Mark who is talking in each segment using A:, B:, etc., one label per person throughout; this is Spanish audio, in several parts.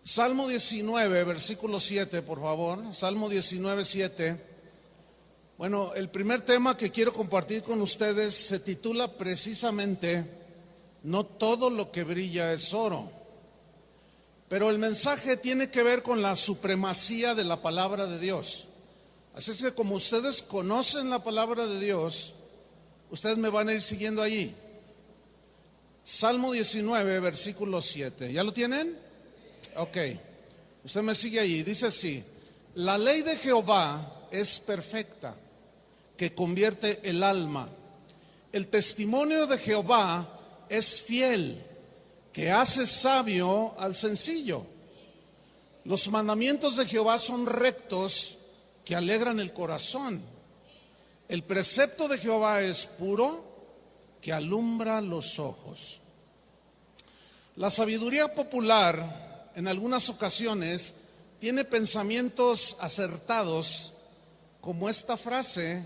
A: Salmo 19, versículo 7, por favor. Salmo 19, 7. Bueno, el primer tema que quiero compartir con ustedes se titula precisamente "No todo lo que brilla es oro". Pero el mensaje tiene que ver con la supremacía de la palabra de Dios. Así es que como ustedes conocen la palabra de Dios, ustedes me van a ir siguiendo allí. Salmo 19, versículo 7. ¿Ya lo tienen? Ok. Usted me sigue allí. Dice así: la ley de Jehová es perfecta, que convierte el alma. El testimonio de Jehová es fiel, que hace sabio al sencillo. Los mandamientos de Jehová son rectos, que alegran el corazón. El precepto de Jehová es puro, que alumbra los ojos. La sabiduría popular en algunas ocasiones tiene pensamientos acertados, como esta frase: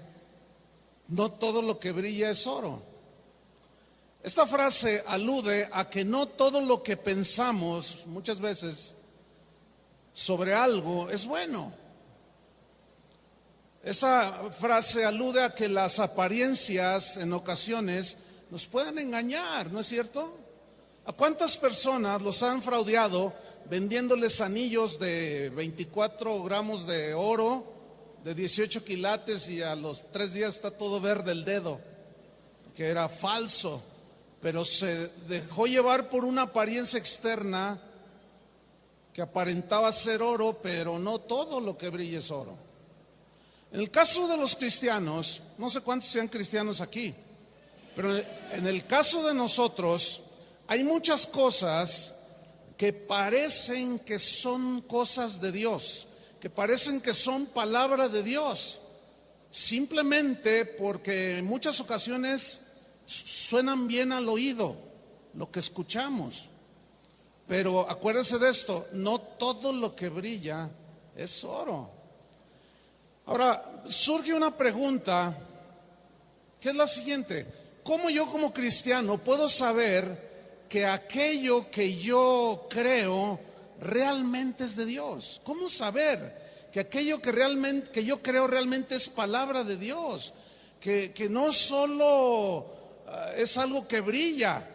A: no todo lo que brilla es oro. Esta frase alude a que no todo lo que pensamos muchas veces sobre algo es bueno. Esa frase alude a que las apariencias en ocasiones nos pueden engañar, ¿no es cierto? ¿A cuántas personas los han fraudeado vendiéndoles anillos de 24 gramos de oro, de 18 quilates, y a los 3 días está todo verde el dedo? Que era falso, pero se dejó llevar por una apariencia externa que aparentaba ser oro, pero no todo lo que brilla es oro. En el caso de los cristianos, no sé cuántos sean cristianos aquí, pero en el caso de nosotros hay muchas cosas que parecen que son cosas de Dios, que parecen que son palabra de Dios, simplemente porque en muchas ocasiones suenan bien al oído lo que escuchamos. Pero acuérdense de esto: no todo lo que brilla es oro. Ahora, surge una pregunta, que es la siguiente: ¿cómo yo como cristiano puedo saber que aquello que yo creo realmente es de Dios? ¿Cómo saber que aquello que yo creo realmente es palabra de Dios? Que no solo es algo que brilla,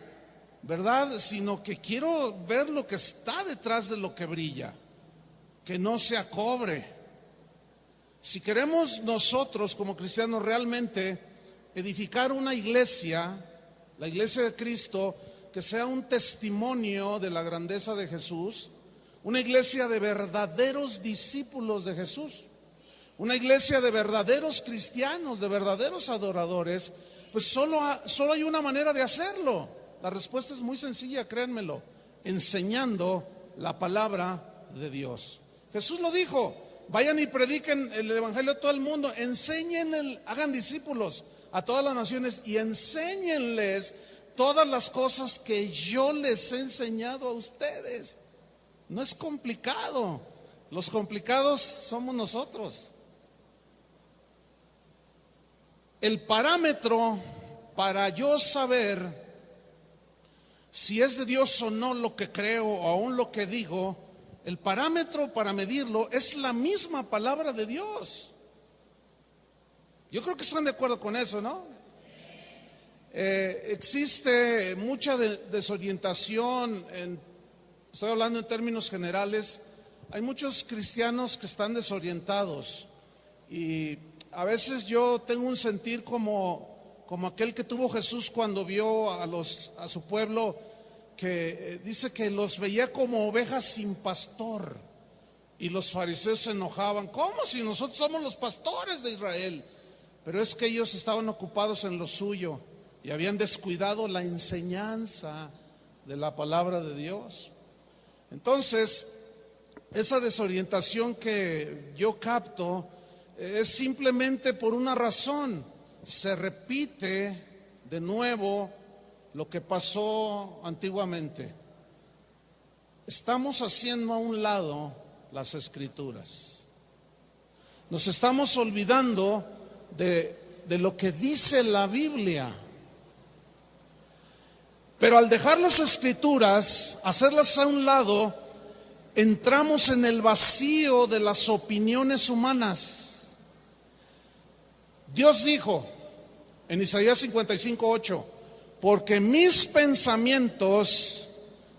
A: ¿verdad? Sino que quiero ver lo que está detrás de lo que brilla, que no sea cobre. Si queremos nosotros como cristianos realmente edificar una iglesia, la iglesia de Cristo, que sea un testimonio de la grandeza de Jesús, una iglesia de verdaderos discípulos de Jesús, una iglesia de verdaderos cristianos, de verdaderos adoradores, pues solo hay una manera de hacerlo. La respuesta es muy sencilla, créanmelo: enseñando la palabra de Dios. Jesús lo dijo: vayan y prediquen el evangelio a todo el mundo, hagan discípulos a todas las naciones y enséñenles todas las cosas que yo les he enseñado a ustedes. No es complicado, los complicados somos nosotros. El parámetro para yo saber si es de Dios o no lo que creo o aún lo que digo, el parámetro para medirlo es la misma palabra de Dios. Yo creo que están de acuerdo con eso, ¿no? Existe mucha desorientación, estoy hablando en términos generales. Hay muchos cristianos que están desorientados, y a veces yo tengo un sentir como aquel que tuvo Jesús cuando vio a su pueblo, que dice que los veía como ovejas sin pastor, y los fariseos se enojaban: ¿cómo si nosotros somos los pastores de Israel? Pero es que ellos estaban ocupados en lo suyo y habían descuidado la enseñanza de la palabra de Dios. Entonces, esa desorientación que yo capto es simplemente por una razón: se repite de nuevo lo que pasó antiguamente. Estamos haciendo a un lado las Escrituras. Nos estamos olvidando de lo que dice la Biblia. Pero al dejar las Escrituras, hacerlas a un lado, entramos en el vacío de las opiniones humanas. Dios dijo en Isaías 55:8, porque mis pensamientos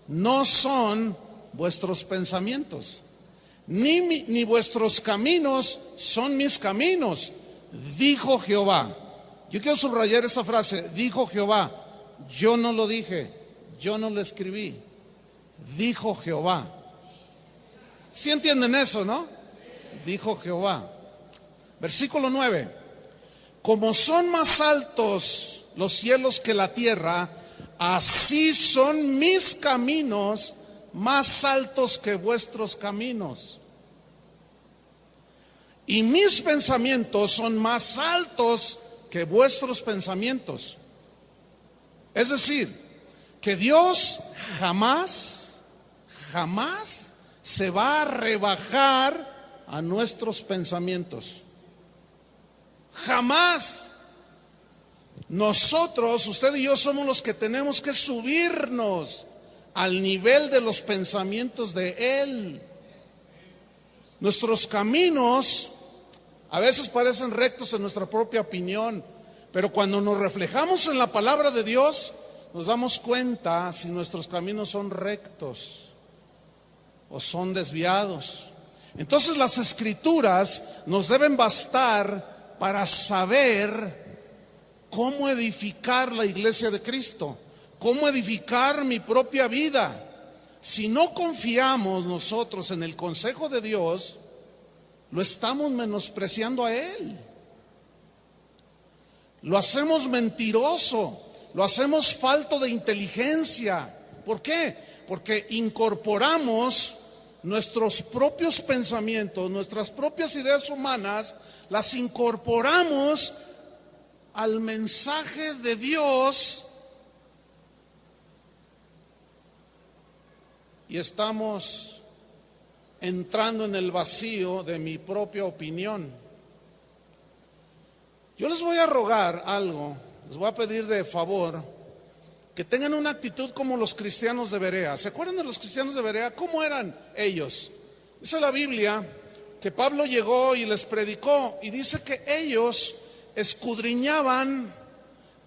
A: no son vuestros pensamientos, ni vuestros caminos son mis caminos, dijo Jehová. Yo quiero subrayar esa frase, dijo Jehová. Yo no lo dije, yo no lo escribí, dijo Jehová. ¿Sí entienden eso, no? Dijo Jehová. Versículo 9. Como son más altos los cielos que la tierra, así son mis caminos más altos que vuestros caminos. Y mis pensamientos son más altos que vuestros pensamientos. Es decir, que Dios jamás se va a rebajar a nuestros pensamientos. Jamás. Nosotros, usted y yo, somos los que tenemos que subirnos al nivel de los pensamientos de Él. Nuestros caminos a veces parecen rectos en nuestra propia opinión, pero cuando nos reflejamos en la palabra de Dios, nos damos cuenta si nuestros caminos son rectos o son desviados. Entonces las Escrituras nos deben bastar para saber cómo edificar la iglesia de Cristo, cómo edificar mi propia vida. Si no confiamos nosotros en el consejo de Dios, lo estamos menospreciando a Él. Lo hacemos mentiroso, lo hacemos falto de inteligencia. ¿Por qué? Porque incorporamos nuestros propios pensamientos, nuestras propias ideas humanas, las incorporamos al mensaje de Dios y estamos entrando en el vacío de mi propia opinión. Yo les voy a rogar algo, les voy a pedir de favor que tengan una actitud como los cristianos de Berea. ¿Se acuerdan de los cristianos de Berea? ¿Cómo eran ellos? Dice la Biblia que Pablo llegó y les predicó y dice que ellos escudriñaban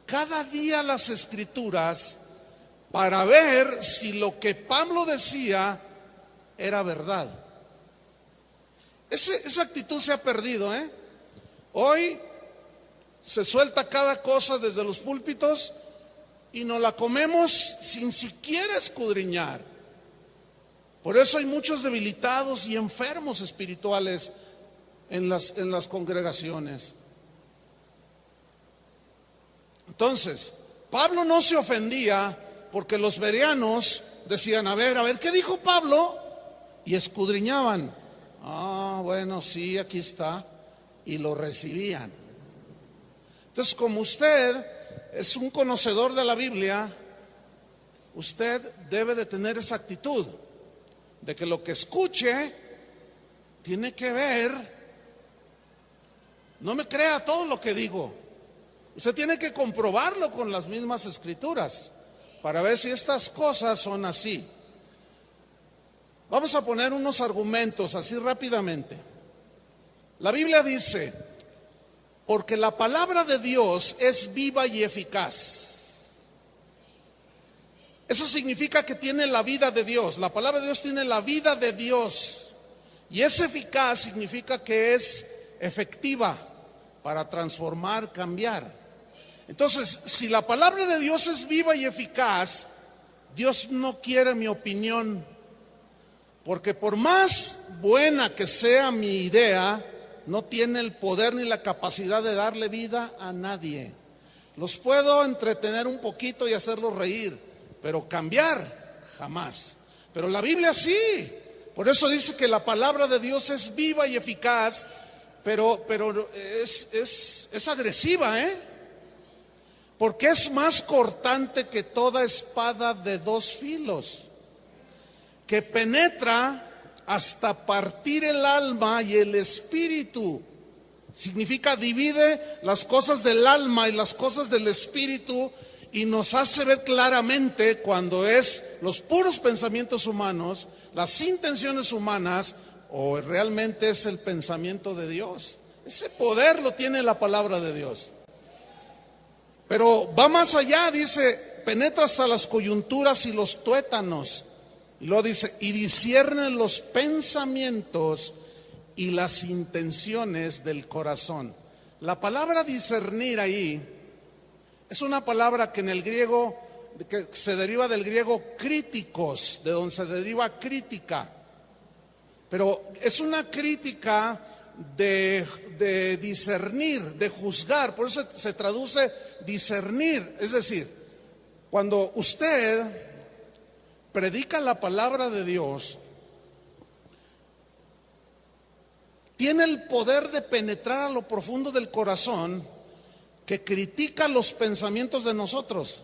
A: cada día las Escrituras para ver si lo que Pablo decía era verdad. Esa actitud se ha perdido, ¿eh? Hoy se suelta cada cosa desde los púlpitos y nos la comemos sin siquiera escudriñar. Por eso hay muchos debilitados y enfermos espirituales en las congregaciones. Entonces, Pablo no se ofendía porque los bereanos decían, a ver, ¿qué dijo Pablo? Y escudriñaban. Ah, bueno, sí, aquí está. Y lo recibían. Entonces, como usted es un conocedor de la Biblia, usted debe de tener esa actitud de que lo que escuche tiene que ver. No me crea todo lo que digo. Usted tiene que comprobarlo con las mismas Escrituras para ver si estas cosas son así. Vamos a poner unos argumentos así rápidamente. La Biblia dice, porque la palabra de Dios es viva y eficaz. Eso significa que tiene la vida de Dios. La palabra de Dios tiene la vida de Dios. Y es eficaz significa que es efectiva para transformar, cambiar. Entonces, si la palabra de Dios es viva y eficaz, Dios no quiere mi opinión, porque por más buena que sea mi idea, no tiene el poder ni la capacidad de darle vida a nadie. Los puedo entretener un poquito y hacerlos reír, pero cambiar jamás. Pero la Biblia sí. Por eso dice que la palabra de Dios es viva y eficaz, pero es agresiva, porque es más cortante que toda espada de dos filos, que penetra hasta partir el alma y el espíritu. Significa divide las cosas del alma y las cosas del espíritu, y nos hace ver claramente cuando es los puros pensamientos humanos, las intenciones humanas o realmente es el pensamiento de Dios. Ese poder lo tiene la palabra de Dios. Pero va más allá, dice, penetra hasta las coyunturas y los tuétanos. Y luego dice, y discierne los pensamientos y las intenciones del corazón. La palabra discernir ahí es una palabra que en el griego, que se deriva del griego críticos, de donde se deriva crítica. Pero es una crítica de discernir, de juzgar, por eso se traduce discernir. Es decir, cuando usted predica la palabra de Dios, tiene el poder de penetrar a lo profundo del corazón, que critica los pensamientos de nosotros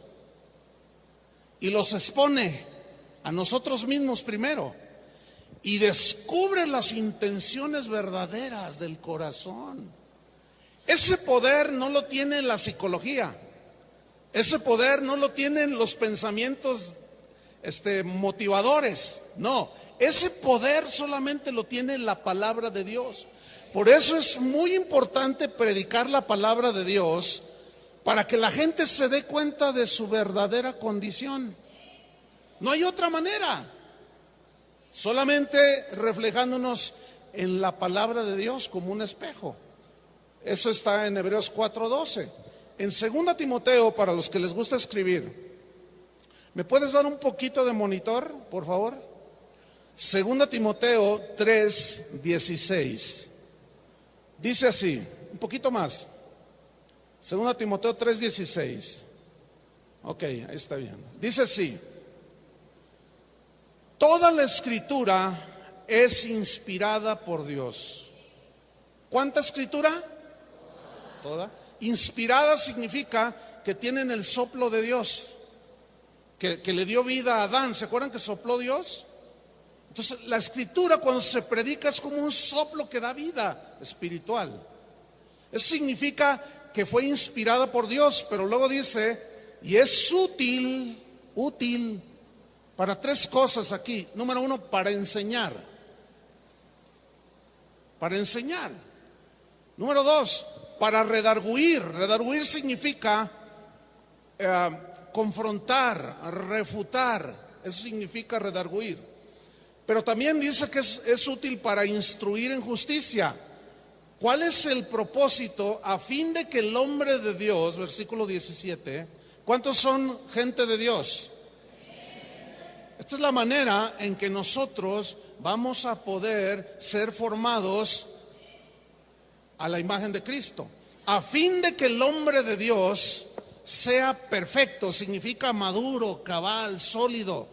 A: y los expone a nosotros mismos primero y descubre las intenciones verdaderas del corazón. Ese poder no lo tiene la psicología, ese poder no lo tienen los pensamientos motivadores, no, ese poder solamente lo tiene la palabra de Dios. Por eso es muy importante predicar la palabra de Dios, para que la gente se dé cuenta de su verdadera condición. No hay otra manera, solamente reflejándonos en la palabra de Dios como un espejo. Eso está en Hebreos 4:12. En 2 Timoteo, para los que les gusta escribir, ¿me puedes dar un poquito de monitor, por favor? 2 Timoteo 3:16. Dice así, un poquito más. 2 Timoteo 3:16. Ok, ahí está bien. Dice así: toda la escritura es inspirada por Dios. ¿Cuánta escritura? Toda. Inspirada significa que tienen el soplo de Dios, que le dio vida a Adán. ¿Se acuerdan que sopló Dios? Entonces la escritura, cuando se predica, es como un soplo que da vida espiritual. Eso significa que fue inspirada por Dios. Pero luego dice, y es útil para tres cosas aquí. Número uno, para enseñar. Para enseñar. Número dos, para redarguir. Redarguir significa confrontar, refutar. Eso significa redarguir. Pero también dice que es útil para instruir en justicia. ¿Cuál es el propósito? A fin de que el hombre de Dios, versículo 17, ¿cuántos son gente de Dios? Esta es la manera en que nosotros vamos a poder ser formados a la imagen de Cristo. A fin de que el hombre de Dios sea perfecto, significa maduro, cabal, sólido,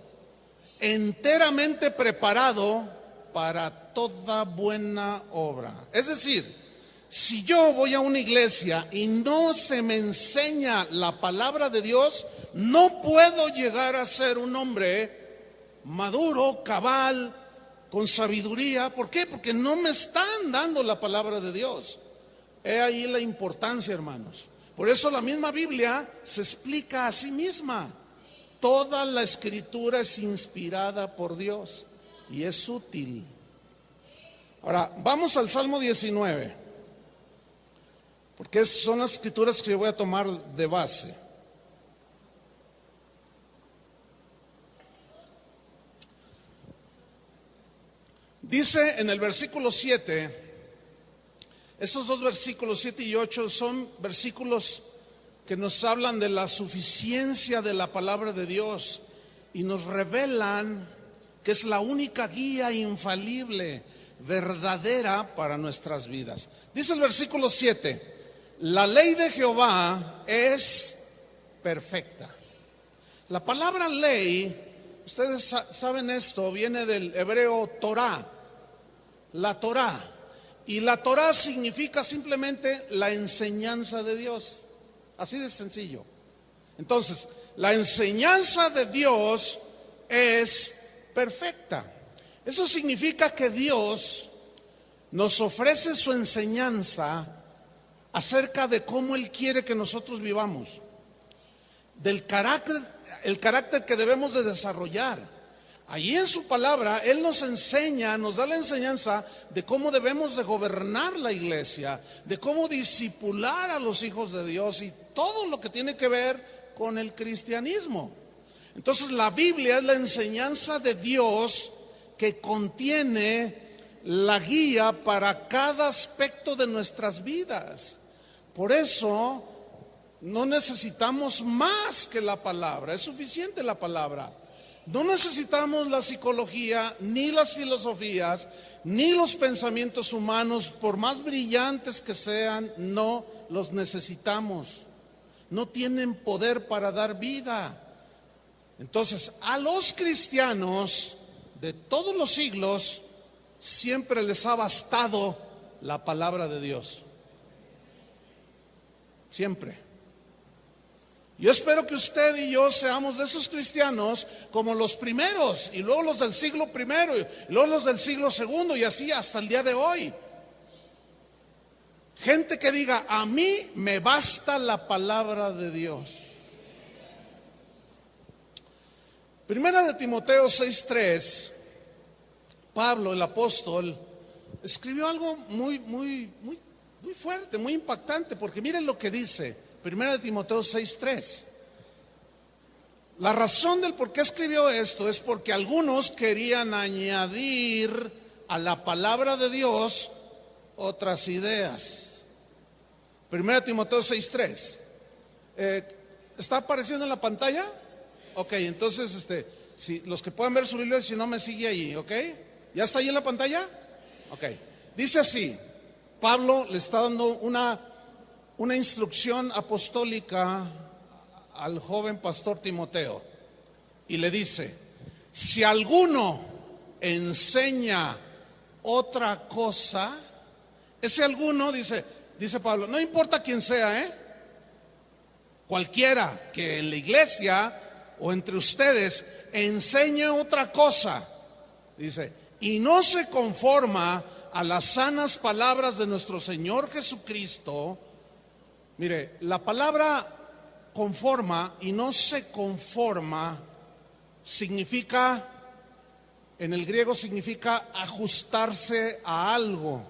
A: enteramente preparado para toda buena obra. Es decir, si yo voy a una iglesia y no se me enseña la palabra de Dios, no puedo llegar a ser un hombre maduro, cabal, con sabiduría. ¿Por qué? Porque no me están dando la palabra de Dios. He ahí la importancia, hermanos. Por eso la misma Biblia se explica a sí misma. Toda la escritura es inspirada por Dios y es útil. Ahora, vamos al Salmo 19, porque son las escrituras que yo voy a tomar de base. Dice en el versículo 7, estos dos versículos 7 y 8 son versículos que nos hablan de la suficiencia de la palabra de Dios y nos revelan que es la única guía infalible, verdadera para nuestras vidas. Dice el versículo 7, la ley de Jehová es perfecta. La palabra ley, ustedes saben esto, viene del hebreo Torah, la Torah. Y la Torah significa simplemente la enseñanza de Dios. Así de sencillo. Entonces, la enseñanza de Dios es perfecta. Eso significa que Dios nos ofrece su enseñanza acerca de cómo Él quiere que nosotros vivamos, del carácter, el carácter que debemos de desarrollar, Allí en su palabra, Él nos enseña, nos da la enseñanza de cómo debemos de gobernar la iglesia, de cómo discipular a los hijos de Dios y todo lo que tiene que ver con el cristianismo. Entonces la Biblia es la enseñanza de Dios que contiene la guía para cada aspecto de nuestras vidas. Por eso no necesitamos más que la palabra, es suficiente la palabra. No necesitamos la psicología, ni las filosofías, ni los pensamientos humanos, por más brillantes que sean, no los necesitamos. No tienen poder para dar vida. Entonces, a los cristianos de todos los siglos siempre les ha bastado la palabra de Dios. Siempre. Yo espero que usted y yo seamos de esos cristianos como los primeros, y luego los del siglo primero, y luego los del siglo segundo, y así hasta el día de hoy. Gente que diga: a mí me basta la palabra de Dios. Primera de Timoteo 6:3, Pablo el apóstol escribió algo muy fuerte, muy impactante, porque miren lo que dice. Primera de Timoteo 6:3. La razón del por qué escribió esto es porque algunos querían añadir a la palabra de Dios otras ideas. Primera de Timoteo 6:3. ¿Está apareciendo en la pantalla? Ok, entonces si los que puedan ver su Biblia, si no me sigue ahí, ok. ¿Ya está ahí en la pantalla? Ok. Dice así: Pablo le está dando una instrucción apostólica al joven pastor Timoteo y le dice: si alguno enseña otra cosa, ese alguno, dice Pablo, no importa quién sea, cualquiera que en la iglesia o entre ustedes enseñe otra cosa, dice, y no se conforma a las sanas palabras de nuestro Señor Jesucristo. Mire, la palabra conforma y no se conforma significa, en el griego significa ajustarse a algo,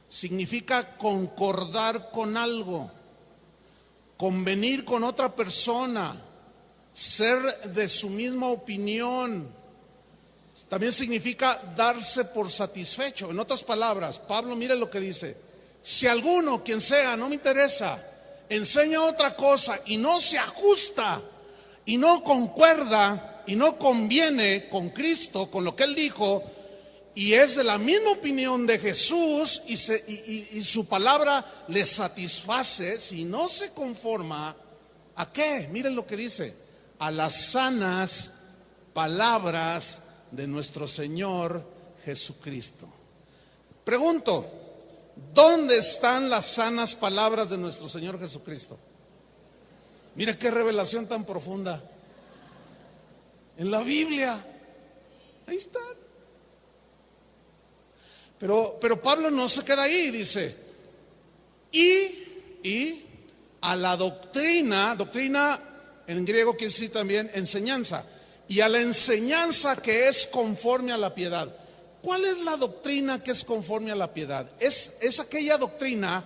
A: significa concordar con algo, convenir con otra persona, ser de su misma opinión. También significa darse por satisfecho. En otras palabras, Pablo, mire lo que dice: si alguno, quien sea, no me interesa, enseña otra cosa y no se ajusta y no concuerda y no conviene con Cristo, con lo que Él dijo, y es de la misma opinión de Jesús y su palabra le satisface, si no se conforma, ¿a qué? Miren lo que dice: a las sanas palabras de nuestro Señor Jesucristo. Pregunto: ¿dónde están las sanas palabras de nuestro Señor Jesucristo? Mira qué revelación tan profunda. En la Biblia. Ahí están. Pero Pablo no se queda ahí, dice: y a la doctrina en griego quiere decir también enseñanza, y a la enseñanza que es conforme a la piedad. ¿Cuál es la doctrina que es conforme a la piedad? Es aquella doctrina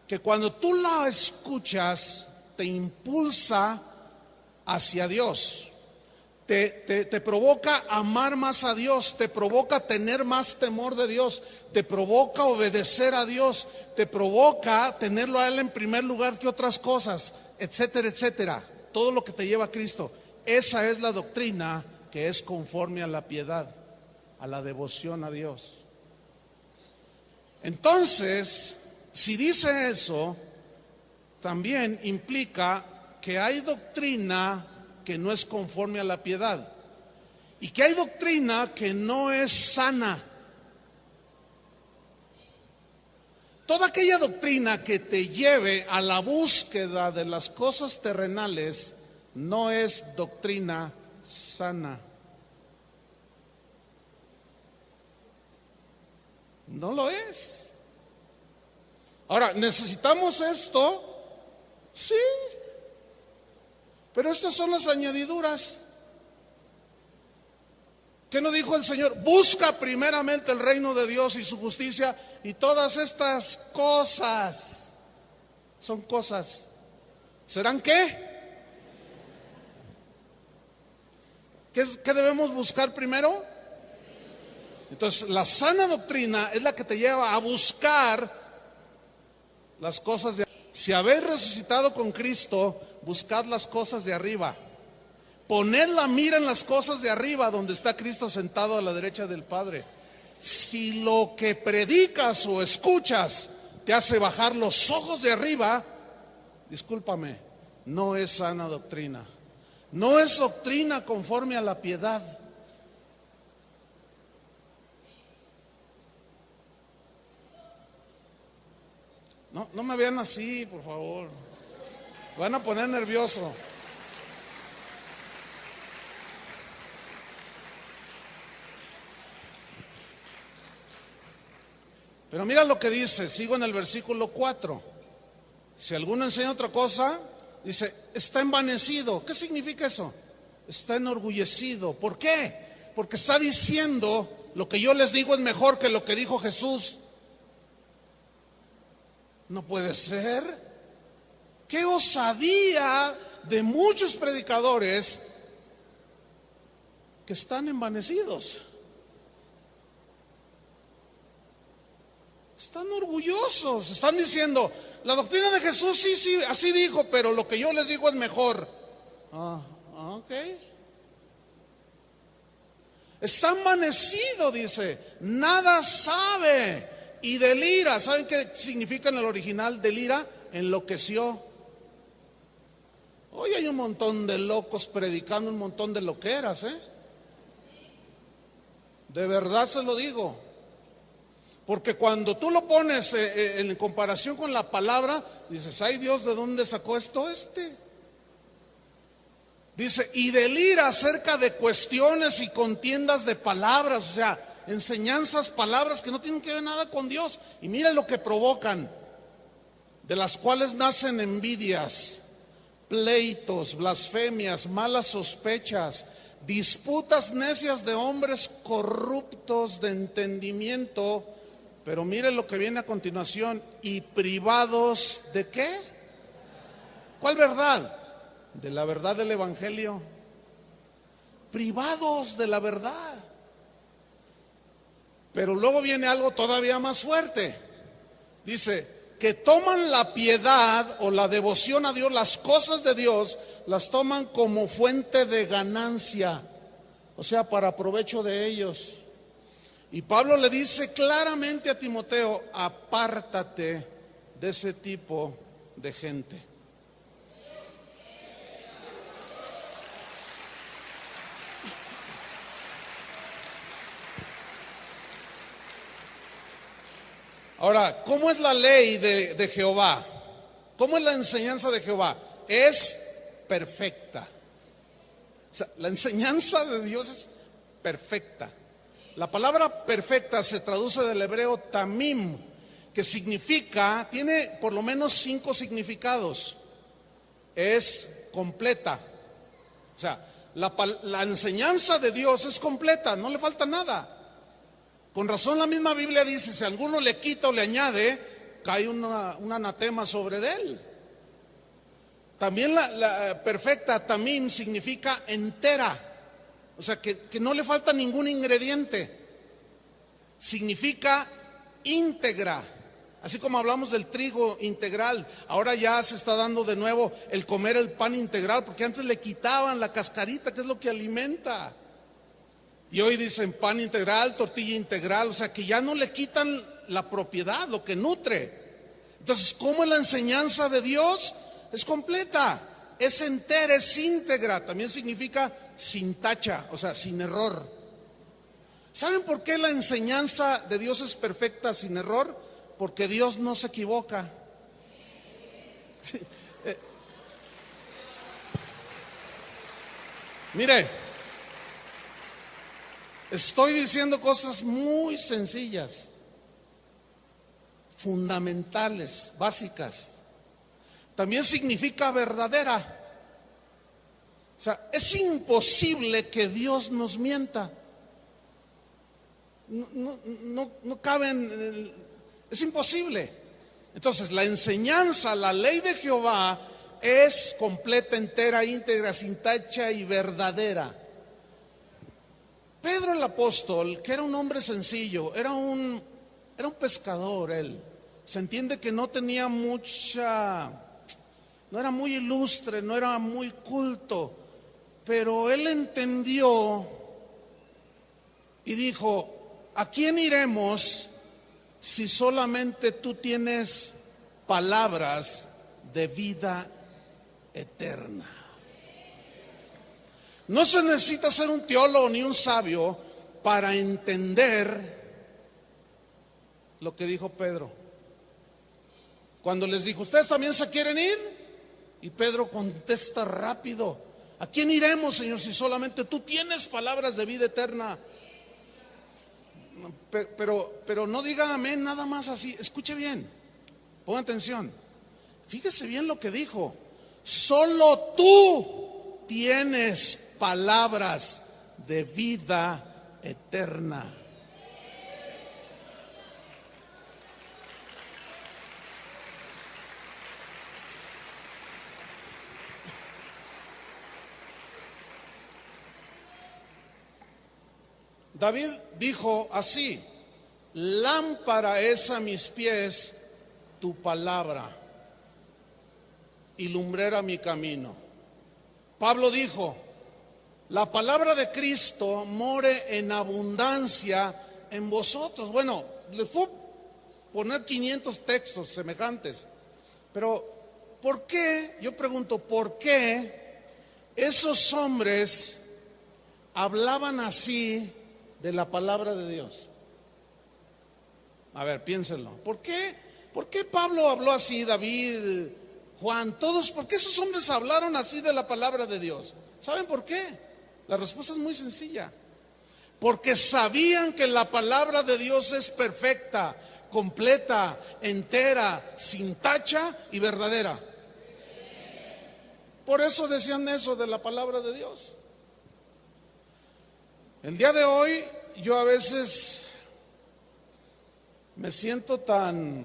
A: que cuando tú la escuchas te impulsa hacia Dios, te provoca amar más a Dios, te provoca tener más temor de Dios, te provoca obedecer a Dios, te provoca tenerlo a Él en primer lugar que otras cosas, etcétera, etcétera. Todo lo que te lleva a Cristo. Esa es la doctrina que es conforme a la piedad, a la devoción a Dios. Entonces, si dice eso, también implica que hay doctrina que no es conforme a la piedad y que hay doctrina que no es sana. Toda aquella doctrina que te lleve a la búsqueda de las cosas terrenales no es doctrina sana. No lo es. Ahora, ¿necesitamos esto? Sí. Pero estas son las añadiduras. ¿Qué no dijo el Señor? Busca primeramente el reino de Dios y su justicia, y todas estas cosas son cosas. ¿Serán qué? ¿Qué debemos buscar primero? Entonces, la sana doctrina es la que te lleva a buscar las cosas de arriba. Si habéis resucitado con Cristo, buscad las cosas de arriba. Poned la mira en las cosas de arriba, donde está Cristo sentado a la derecha del Padre. Si lo que predicas o escuchas te hace bajar los ojos de arriba, discúlpame, no es sana doctrina. No es doctrina conforme a la piedad. No me vean así, por favor. Me van a poner nervioso. Pero mira lo que dice, sigo en el versículo 4. Si alguno enseña otra cosa, dice, está envanecido. ¿Qué significa eso? Está enorgullecido. ¿Por qué? Porque está diciendo, lo que yo les digo es mejor que lo que dijo Jesús. No puede ser. Qué osadía de muchos predicadores que están envanecidos. Están orgullosos, están diciendo, la doctrina de Jesús sí, así dijo, pero lo que yo les digo es mejor. Ok. Está envanecido, dice, nada sabe y delira. ¿Saben qué significa en el original delira? Enloqueció. Hoy hay un montón de locos predicando un montón de loqueras, De verdad se lo digo. Porque cuando tú lo pones en comparación con la palabra, dices, ay Dios, ¿de dónde sacó esto Dice, y delira acerca de cuestiones y contiendas de palabras, o sea, enseñanzas, palabras que no tienen que ver nada con Dios. Y mira lo que provocan, de las cuales nacen envidias, pleitos, blasfemias, malas sospechas, disputas necias de hombres corruptos de entendimiento. Pero mire lo que viene a continuación, y privados ¿de qué? ¿Cuál verdad? De la verdad del Evangelio. Privados de la verdad. Pero luego viene algo todavía más fuerte. Dice, que toman la piedad o la devoción a Dios, las cosas de Dios, las toman como fuente de ganancia, o sea, para provecho de ellos. Y Pablo le dice claramente a Timoteo, apártate de ese tipo de gente. Ahora, ¿cómo es la ley de Jehová? ¿Cómo es la enseñanza de Jehová? Es perfecta. O sea, la enseñanza de Dios es perfecta. La palabra perfecta se traduce del hebreo tamim, que significa, tiene por lo menos 5 significados. Es completa. O sea, la enseñanza de Dios es completa, no le falta nada. Con razón la misma Biblia dice, si alguno le quita o le añade, cae un anatema sobre él. También la perfecta tamim significa entera. O sea, que no le falta ningún ingrediente. Significa íntegra. Así como hablamos del trigo integral, ahora ya se está dando de nuevo el comer el pan integral, porque antes le quitaban la cascarita, que es lo que alimenta. Y hoy dicen pan integral, tortilla integral, o sea que ya no le quitan la propiedad, lo que nutre. Entonces, ¿cómo es la enseñanza de Dios? Es completa, es entera, es íntegra. También significa sin tacha, o sea, sin error. ¿Saben por qué la enseñanza de Dios es perfecta, sin error? Porque Dios no se equivoca. Mire, estoy diciendo cosas muy sencillas, fundamentales, básicas. También significa verdadera. O sea, es imposible que Dios nos mienta. no caben, es imposible. Entonces, la enseñanza, la ley de Jehová es completa, entera, íntegra, sin tacha y verdadera. Pedro el apóstol, que era un hombre sencillo, era un pescador él. Se entiende que no tenía no era muy ilustre, no era muy culto, pero él entendió y dijo: ¿a quién iremos si solamente tú tienes palabras de vida eterna? No se necesita ser un teólogo ni un sabio para entender lo que dijo Pedro. Cuando les dijo: ¿ustedes también se quieren ir? Y Pedro contesta rápido: ¿a quién iremos, Señor, si solamente tú tienes palabras de vida eterna? Pero no diga amén nada más así. Escuche bien, ponga atención, fíjese bien lo que dijo: solo tú tienes palabras de vida eterna. David dijo así: lámpara es a mis pies tu palabra y lumbrera mi camino. Pablo dijo: la palabra de Cristo more en abundancia en vosotros. Bueno, les puedo poner 500 textos semejantes, pero ¿por qué? Yo pregunto, ¿por qué esos hombres hablaban así de la palabra de Dios? A ver, piénsenlo. ¿Por qué Pablo habló así, David, Juan, todos? ¿Por qué esos hombres hablaron así de la palabra de Dios? ¿Saben por qué? La respuesta es muy sencilla: porque sabían que la palabra de Dios es perfecta, completa, entera, sin tacha y verdadera. Por eso decían eso de la palabra de Dios. El día de hoy yo a veces me siento tan,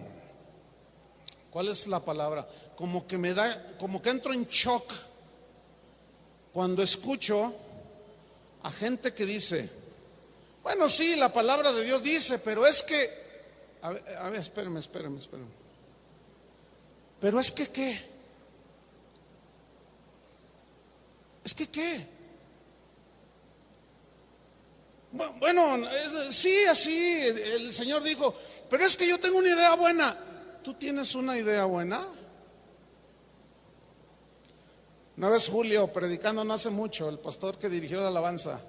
A: ¿cuál es la palabra? Como que entro en shock cuando escucho a gente que dice: bueno, sí, la palabra de Dios dice, pero es que, a ver, espérame. Pero es que, ¿qué? ¿Es que qué? Bueno, sí, así, el Señor dijo, pero es que yo tengo una idea buena. ¿Tú tienes una idea buena? Una vez Julio, predicando no hace mucho, el pastor que dirigió la alabanza,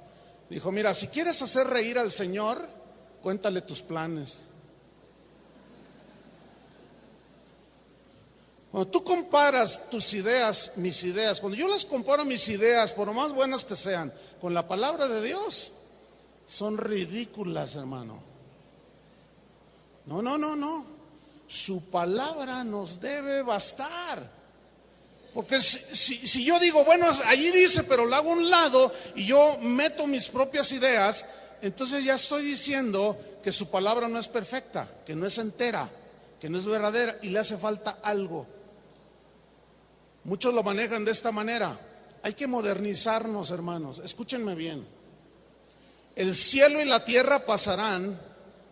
A: dijo: mira, si quieres hacer reír al Señor, cuéntale tus planes. Cuando tú comparas tus ideas, mis ideas, cuando yo las comparo mis ideas, por lo más buenas que sean, con la palabra de Dios, son ridículas, hermano. No. Su palabra nos debe bastar. Porque si yo digo, bueno, allí dice, pero lo hago a un lado y yo meto mis propias ideas, entonces ya estoy diciendo que su palabra no es perfecta, que no es entera, que no es verdadera y le hace falta algo. Muchos lo manejan de esta manera. Hay que modernizarnos, hermanos. Escúchenme bien. El cielo y la tierra pasarán,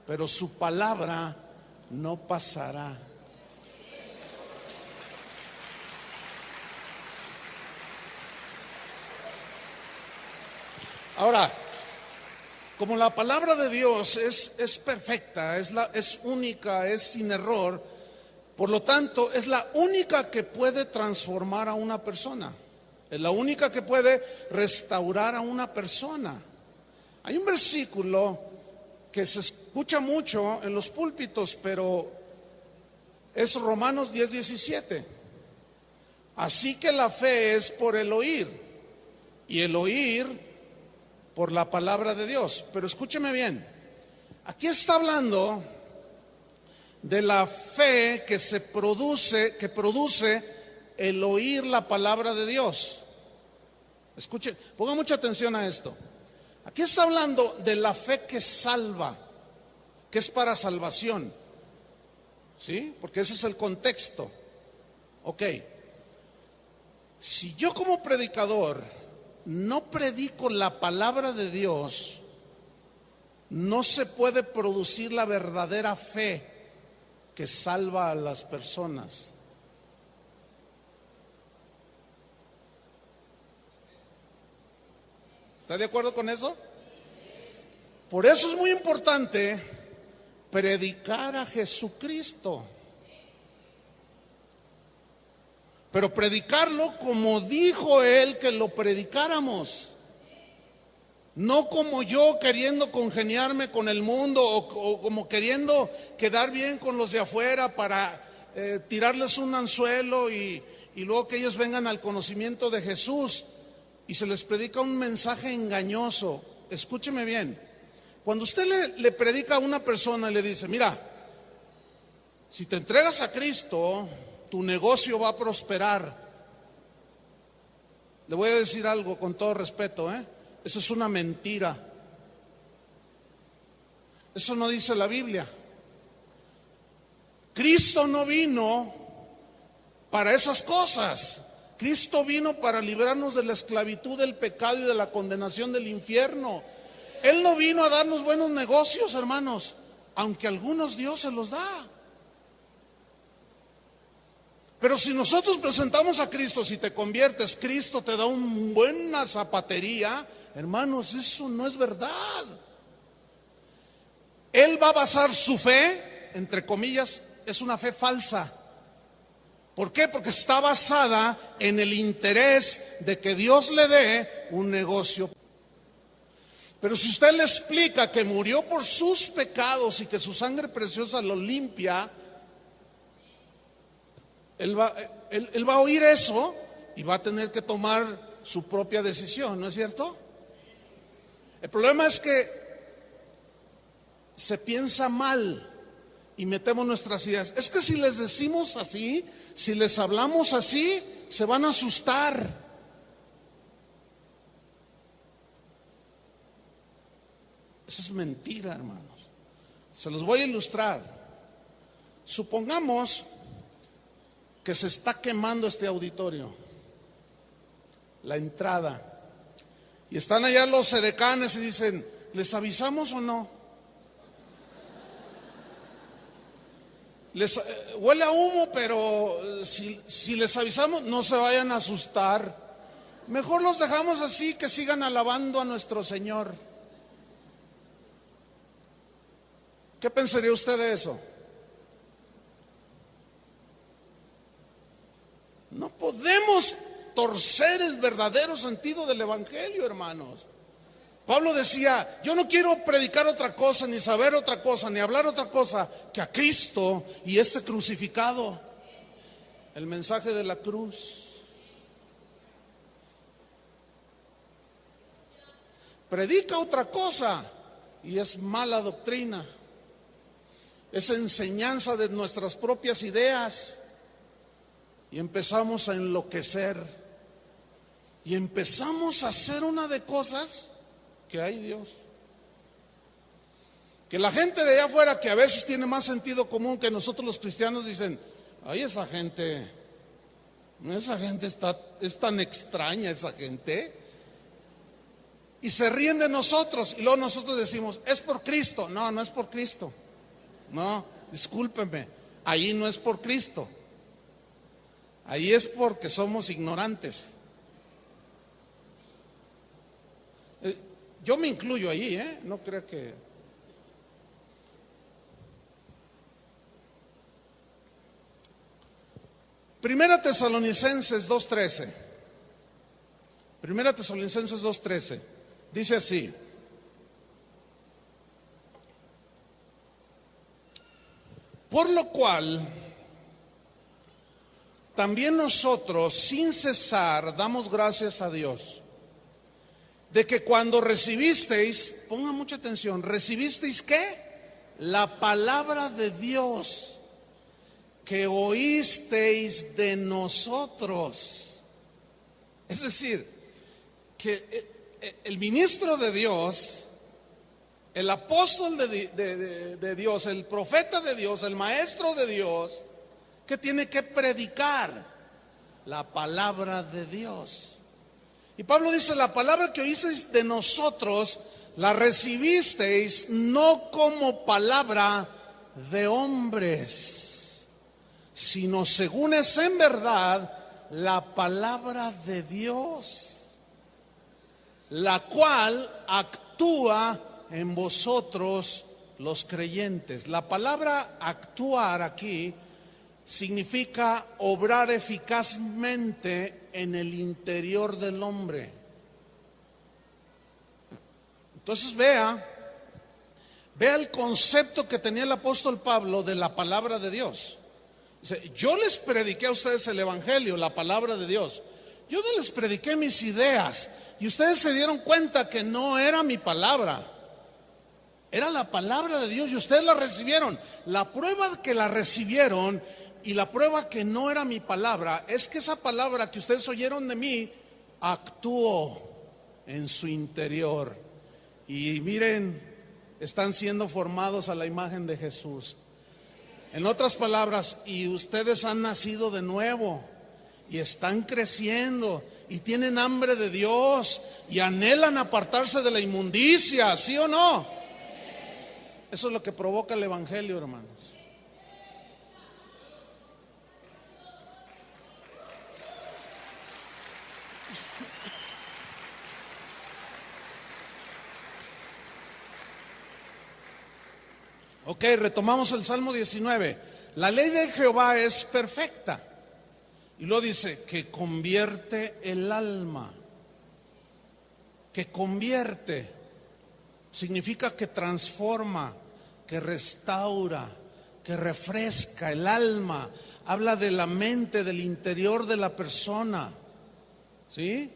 A: pero su palabra no pasará. Ahora, como la palabra de Dios es perfecta, es única, es sin error, por lo tanto, es la única que puede transformar a una persona. Es la única que puede restaurar a una persona. Hay un versículo que se escucha mucho en los púlpitos, pero es Romanos 10:17. Así que la fe es por el oír, y el oír por la palabra de Dios. Pero escúcheme bien, aquí está hablando de la fe que produce el oír la palabra de Dios. Escuche, ponga mucha atención a esto. Aquí está hablando de la fe que salva. que es para salvación. ¿Sí? Porque ese es el contexto. Ok. Si yo como predicador no predico la palabra de Dios, no se puede producir la verdadera fe que salva a las personas. ¿Está de acuerdo con eso? Por eso es muy importante predicar a Jesucristo. Pero predicarlo como dijo Él que lo predicáramos. No como yo queriendo congeniarme con el mundo o como queriendo quedar bien con los de afuera para tirarles un anzuelo y luego que ellos vengan al conocimiento de Jesús y se les predica un mensaje engañoso. Escúcheme bien, cuando usted le predica a una persona y le dice, mira, si te entregas a Cristo, tu negocio va a prosperar. Le voy a decir algo con todo respeto, eso es una mentira. Eso no dice la Biblia. Cristo no vino para esas cosas. Cristo vino para librarnos de la esclavitud del pecado y de la condenación del infierno. Él no vino a darnos buenos negocios, hermanos, aunque a algunos Dios se los da. Pero si nosotros presentamos a Cristo, si te conviertes, Cristo te da una buena zapatería, hermanos, eso no es verdad. Él va a basar su fe, entre comillas, es una fe falsa. ¿Por qué? Porque está basada en el interés de que Dios le dé un negocio. Pero si usted le explica que murió por sus pecados y que su sangre preciosa lo limpia, él va a oír eso y va a tener que tomar su propia decisión, ¿no es cierto? El problema es que se piensa mal y metemos nuestras ideas. Es que si les decimos así, si les hablamos así, se van a asustar. Eso es mentira, hermanos. Se los voy a ilustrar. Supongamos que se está quemando este auditorio, la entrada, y están allá los edecanes y dicen, ¿les avisamos o no? Huele a humo, pero si les avisamos, no se vayan a asustar. Mejor los dejamos así, que sigan alabando a nuestro Señor. ¿Qué pensaría usted de eso? No podemos torcer el verdadero sentido del Evangelio, hermanos. Pablo decía, yo no quiero predicar otra cosa, ni saber otra cosa, ni hablar otra cosa que a Cristo y este crucificado, el mensaje de la cruz. Predica otra cosa y es mala doctrina, es enseñanza de nuestras propias ideas. Y empezamos a enloquecer y empezamos a hacer una de cosas que hay Dios. Que la gente de allá afuera, que a veces tiene más sentido común que nosotros los cristianos, dicen, ay, esa gente es tan extraña, esa gente. Y se ríen de nosotros y luego nosotros decimos, es por Cristo. No, no es por Cristo. No, discúlpenme, ahí no es por Cristo. Ahí es porque somos ignorantes. Yo me incluyo ahí, no creo que... Primera Tesalonicenses 2:13. Primera Tesalonicenses 2:13. Dice así: por lo cual también nosotros sin cesar damos gracias a Dios de que cuando recibisteis, pongan mucha atención, recibisteis ¿qué? La palabra de Dios que oísteis de nosotros. Es decir, que el ministro de Dios el apóstol de Dios, el profeta de Dios, el maestro de Dios, que tiene que predicar la palabra de Dios. Y Pablo dice, la palabra que oísteis de nosotros, la recibisteis no como palabra de hombres, sino según es en verdad la palabra de Dios, la cual actúa en vosotros los creyentes. La palabra actuar aquí significa obrar eficazmente en el interior del hombre. Entonces vea el concepto que tenía el apóstol Pablo de la palabra de Dios. Dice, yo les prediqué a ustedes el evangelio, la palabra de Dios. Yo no les prediqué mis ideas y ustedes se dieron cuenta que no era mi palabra. Era la palabra de Dios y ustedes la recibieron. La prueba que la recibieron y la prueba que no era mi palabra es que esa palabra que ustedes oyeron de mí actuó en su interior. Y miren, están siendo formados a la imagen de Jesús. En otras palabras, y ustedes han nacido de nuevo y están creciendo y tienen hambre de Dios y anhelan apartarse de la inmundicia, ¿sí o no? Eso es lo que provoca el evangelio, hermanos. Ok, retomamos el Salmo 19. La ley de Jehová es perfecta. Y luego dice que convierte el alma. Que convierte significa que transforma, que restaura, que refresca el alma. Habla de la mente, del interior de la persona. ¿Sí?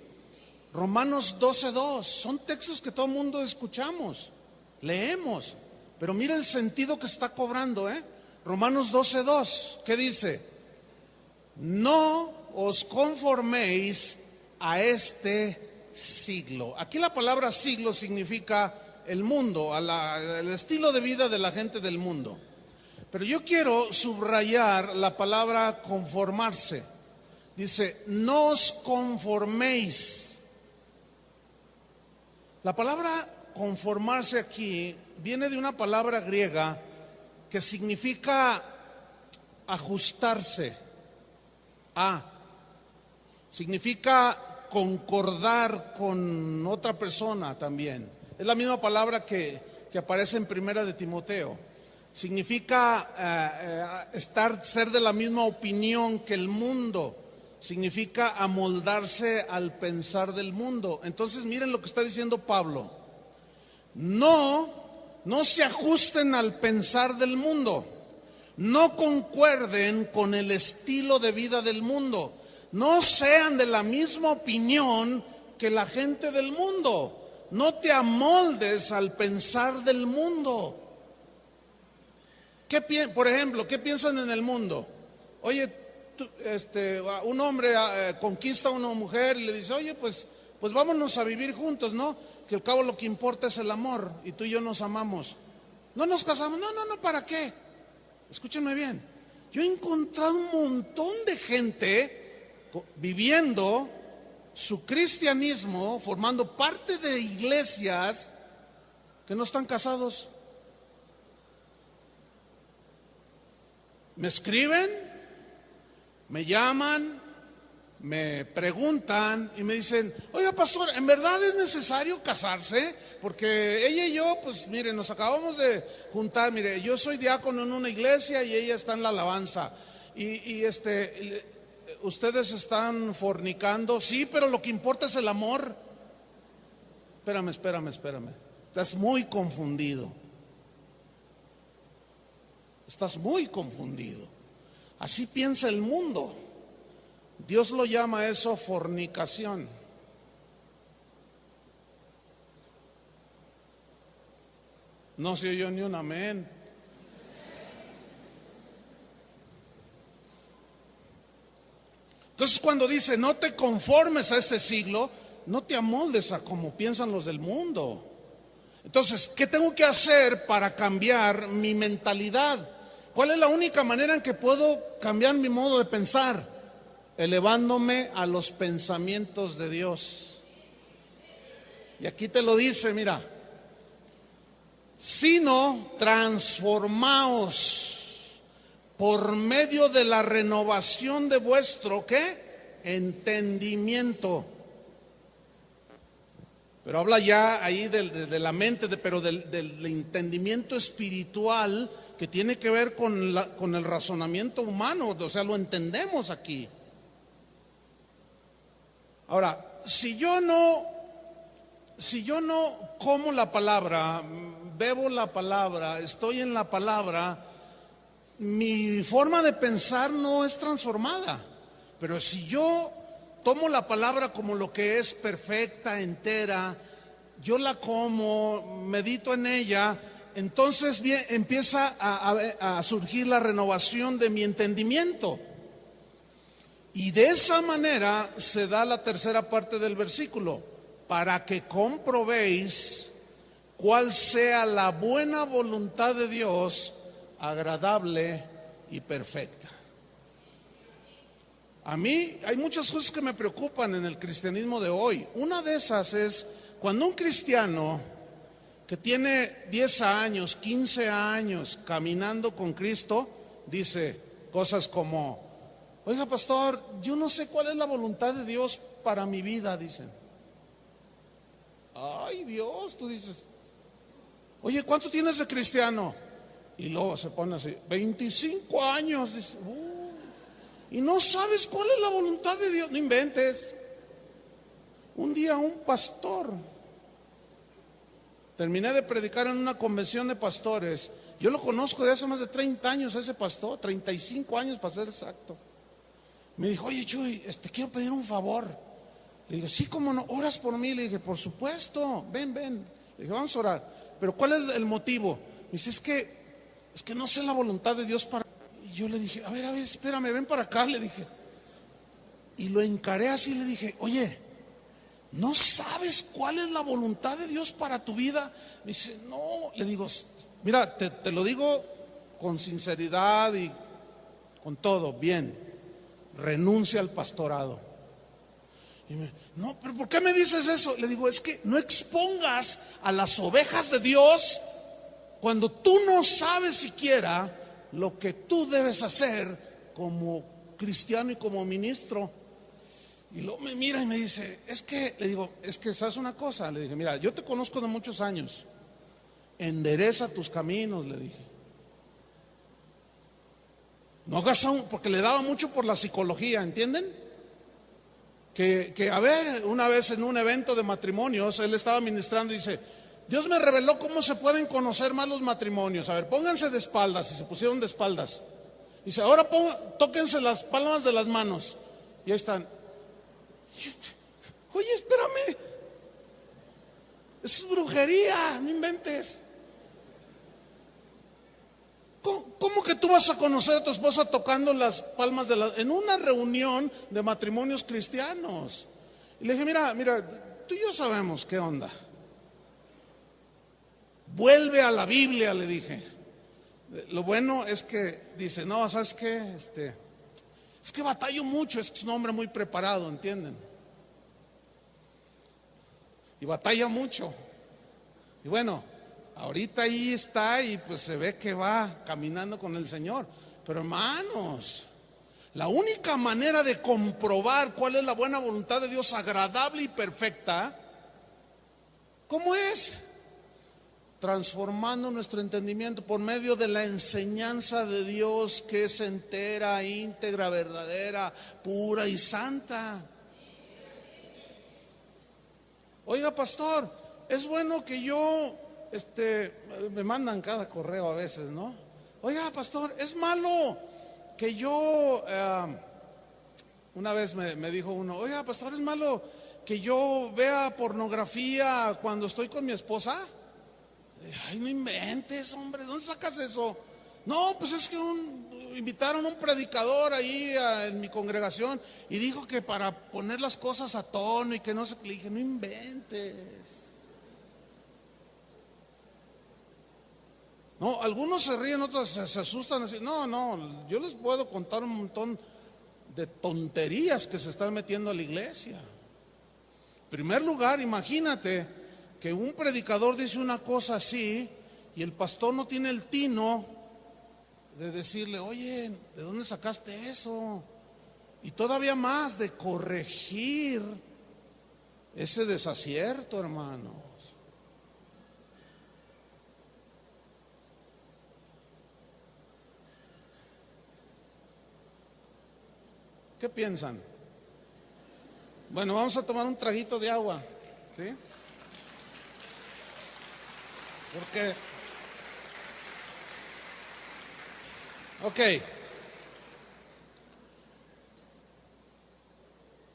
A: Romanos 12:2. Son textos que todo el mundo escuchamos, leemos. Pero mira el sentido que está cobrando, Romanos 12:2, ¿qué dice? No os conforméis a este siglo. Aquí la palabra siglo significa el mundo, el estilo de vida de la gente del mundo. Pero yo quiero subrayar la palabra conformarse. Dice, no os conforméis. La palabra conformarse aquí viene de una palabra griega que significa ajustarse. Significa concordar con otra persona también. Es la misma palabra que aparece en Primera de Timoteo. Significa ser de la misma opinión que el mundo. Significa amoldarse al pensar del mundo. Entonces miren lo que está diciendo Pablo. No se ajusten al pensar del mundo. No concuerden con el estilo de vida del mundo. No sean de la misma opinión que la gente del mundo. No te amoldes al pensar del mundo. Por ejemplo, ¿qué piensan en el mundo? Oye, un hombre conquista a una mujer y le dice, oye, pues vámonos a vivir juntos, ¿no? Que al cabo lo que importa es el amor y tú y yo nos amamos. No nos casamos, no, ¿para qué? Escúchenme bien. Yo he encontrado un montón de gente viviendo su cristianismo, formando parte de iglesias que no están casados. Me escriben, me llaman, me preguntan y me dicen, oiga pastor, ¿en verdad es necesario casarse? Porque ella y yo, pues mire, nos acabamos de juntar, mire, yo soy diácono en una iglesia y ella está en la alabanza. Y ustedes están fornicando, sí, pero lo que importa es el amor. Espérame. Estás muy confundido. Estás muy confundido. Así piensa el mundo. Dios lo llama eso fornicación. No se oyó ni un amén. Entonces cuando dice no te conformes a este siglo, no te amoldes a como piensan los del mundo. Entonces, ¿qué tengo que hacer para cambiar mi mentalidad? ¿Cuál es la única manera en que puedo cambiar mi modo de pensar? Elevándome a los pensamientos de Dios. Y aquí te lo dice, mira, sino transformaos por medio de la renovación de vuestro, ¿qué? Entendimiento. Pero habla ya ahí de la mente, pero del entendimiento espiritual que tiene que ver con el razonamiento humano, o sea, lo entendemos aquí. Ahora, si yo no como la palabra, bebo la palabra, estoy en la palabra, mi forma de pensar no es transformada. Pero si yo tomo la palabra como lo que es, perfecta, entera, yo la como, medito en ella, entonces empieza a surgir la renovación de mi entendimiento. Y de esa manera se da la tercera parte del versículo: para que comprobéis cuál sea la buena voluntad de Dios, agradable y perfecta. A mí hay muchas cosas que me preocupan en el cristianismo de hoy. Una de esas es cuando un cristiano que tiene 10 años, 15 años caminando con Cristo, dice cosas como: oiga, pastor, yo no sé cuál es la voluntad de Dios para mi vida, dicen. Ay, Dios, tú dices, oye, ¿cuánto tienes de cristiano? Y luego se pone así, 25 años, dice, y no sabes cuál es la voluntad de Dios. No inventes. Un día un pastor, terminé de predicar en una convención de pastores, yo lo conozco de hace más de 30 años, ese pastor, 35 años para ser exacto. Me dijo, oye Chuy, quiero pedir un favor. Le dije, sí, ¿cómo no? ¿Oras por mí? Le dije, por supuesto, ven. Le dije, vamos a orar. Pero ¿cuál es el motivo? Me dice, es que no sé la voluntad de Dios para... Y yo le dije, a ver, espérame, ven para acá, le dije. Y lo encaré así, le dije, oye, ¿no sabes cuál es la voluntad de Dios para tu vida? Me dice, no. Le digo, mira, te lo digo con sinceridad y con todo, bien. Renuncia al pastorado. Y no, pero ¿por qué me dices eso? Le digo, es que no expongas a las ovejas de Dios cuando tú no sabes siquiera lo que tú debes hacer como cristiano y como ministro. Y luego me mira y me dice, le digo, ¿sabes una cosa? Le dije, mira, yo te conozco de muchos años, endereza tus caminos, le dije. No hagas porque le daba mucho por la psicología, ¿entienden? Que a ver, una vez en un evento de matrimonios, él estaba ministrando y dice, Dios me reveló cómo se pueden conocer más los matrimonios. A ver, pónganse de espaldas. Y se pusieron de espaldas. Dice, ahora tóquense las palmas de las manos. Y ahí están. Oye, espérame. Es brujería, no inventes. ¿Cómo que tú vas a conocer a tu esposa tocando las palmas en una reunión de matrimonios cristianos? Y le dije, mira, tú y yo sabemos qué onda. Vuelve a la Biblia, le dije. Lo bueno es que dice, no, ¿sabes qué? Es que batallo mucho, es un hombre muy preparado, ¿entienden? Y batalla mucho. Y bueno, ahorita ahí está y pues se ve que va caminando con el Señor. Pero hermanos, la única manera de comprobar cuál es la buena voluntad de Dios, agradable y perfecta, ¿cómo es? Transformando nuestro entendimiento por medio de la enseñanza de Dios, que es entera, íntegra, verdadera, pura y santa. Oiga, pastor, es bueno que yo, me mandan cada correo a veces, ¿no? Oiga, pastor, es malo que yo, una vez me dijo uno, oiga, pastor, es malo que yo vea pornografía cuando estoy con mi esposa. Ay, no inventes, hombre, ¿dónde sacas eso? No, pues es que invitaron a un predicador ahí en mi congregación y dijo que para poner las cosas a tono y que no sé. Le dije, no inventes. No, algunos se ríen, otros se asustan así. No, yo les puedo contar un montón de tonterías que se están metiendo a la iglesia. En primer lugar, imagínate que un predicador dice una cosa así y el pastor no tiene el tino de decirle, oye, ¿de dónde sacaste eso? Y todavía más de corregir ese desacierto, hermanos. ¿Qué piensan? Bueno, vamos a tomar un traguito de agua, ¿sí? Porque, ok,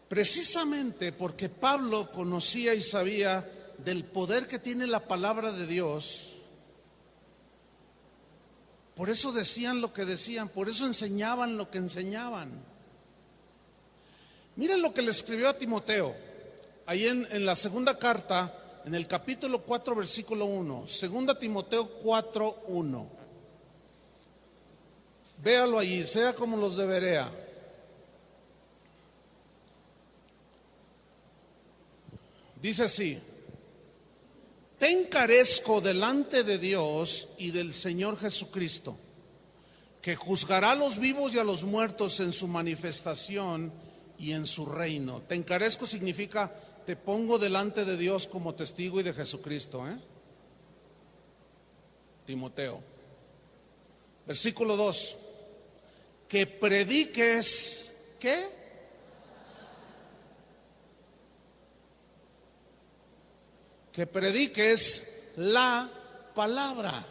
A: precisamente porque Pablo conocía y sabía del poder que tiene la palabra de Dios, por eso decían lo que decían, por eso enseñaban lo que enseñaban. Miren lo que le escribió a Timoteo, ahí en la segunda carta, en el capítulo 4, versículo 1, segunda Timoteo 4, 1. Véalo allí, sea como los de Berea. Dice así: te encarezco delante de Dios y del Señor Jesucristo, que juzgará a los vivos y a los muertos en su manifestación y en su reino. Te encarezco significa te pongo delante de Dios como testigo y de Jesucristo, Timoteo. Versículo 2. Que prediques, ¿qué? Que prediques la palabra,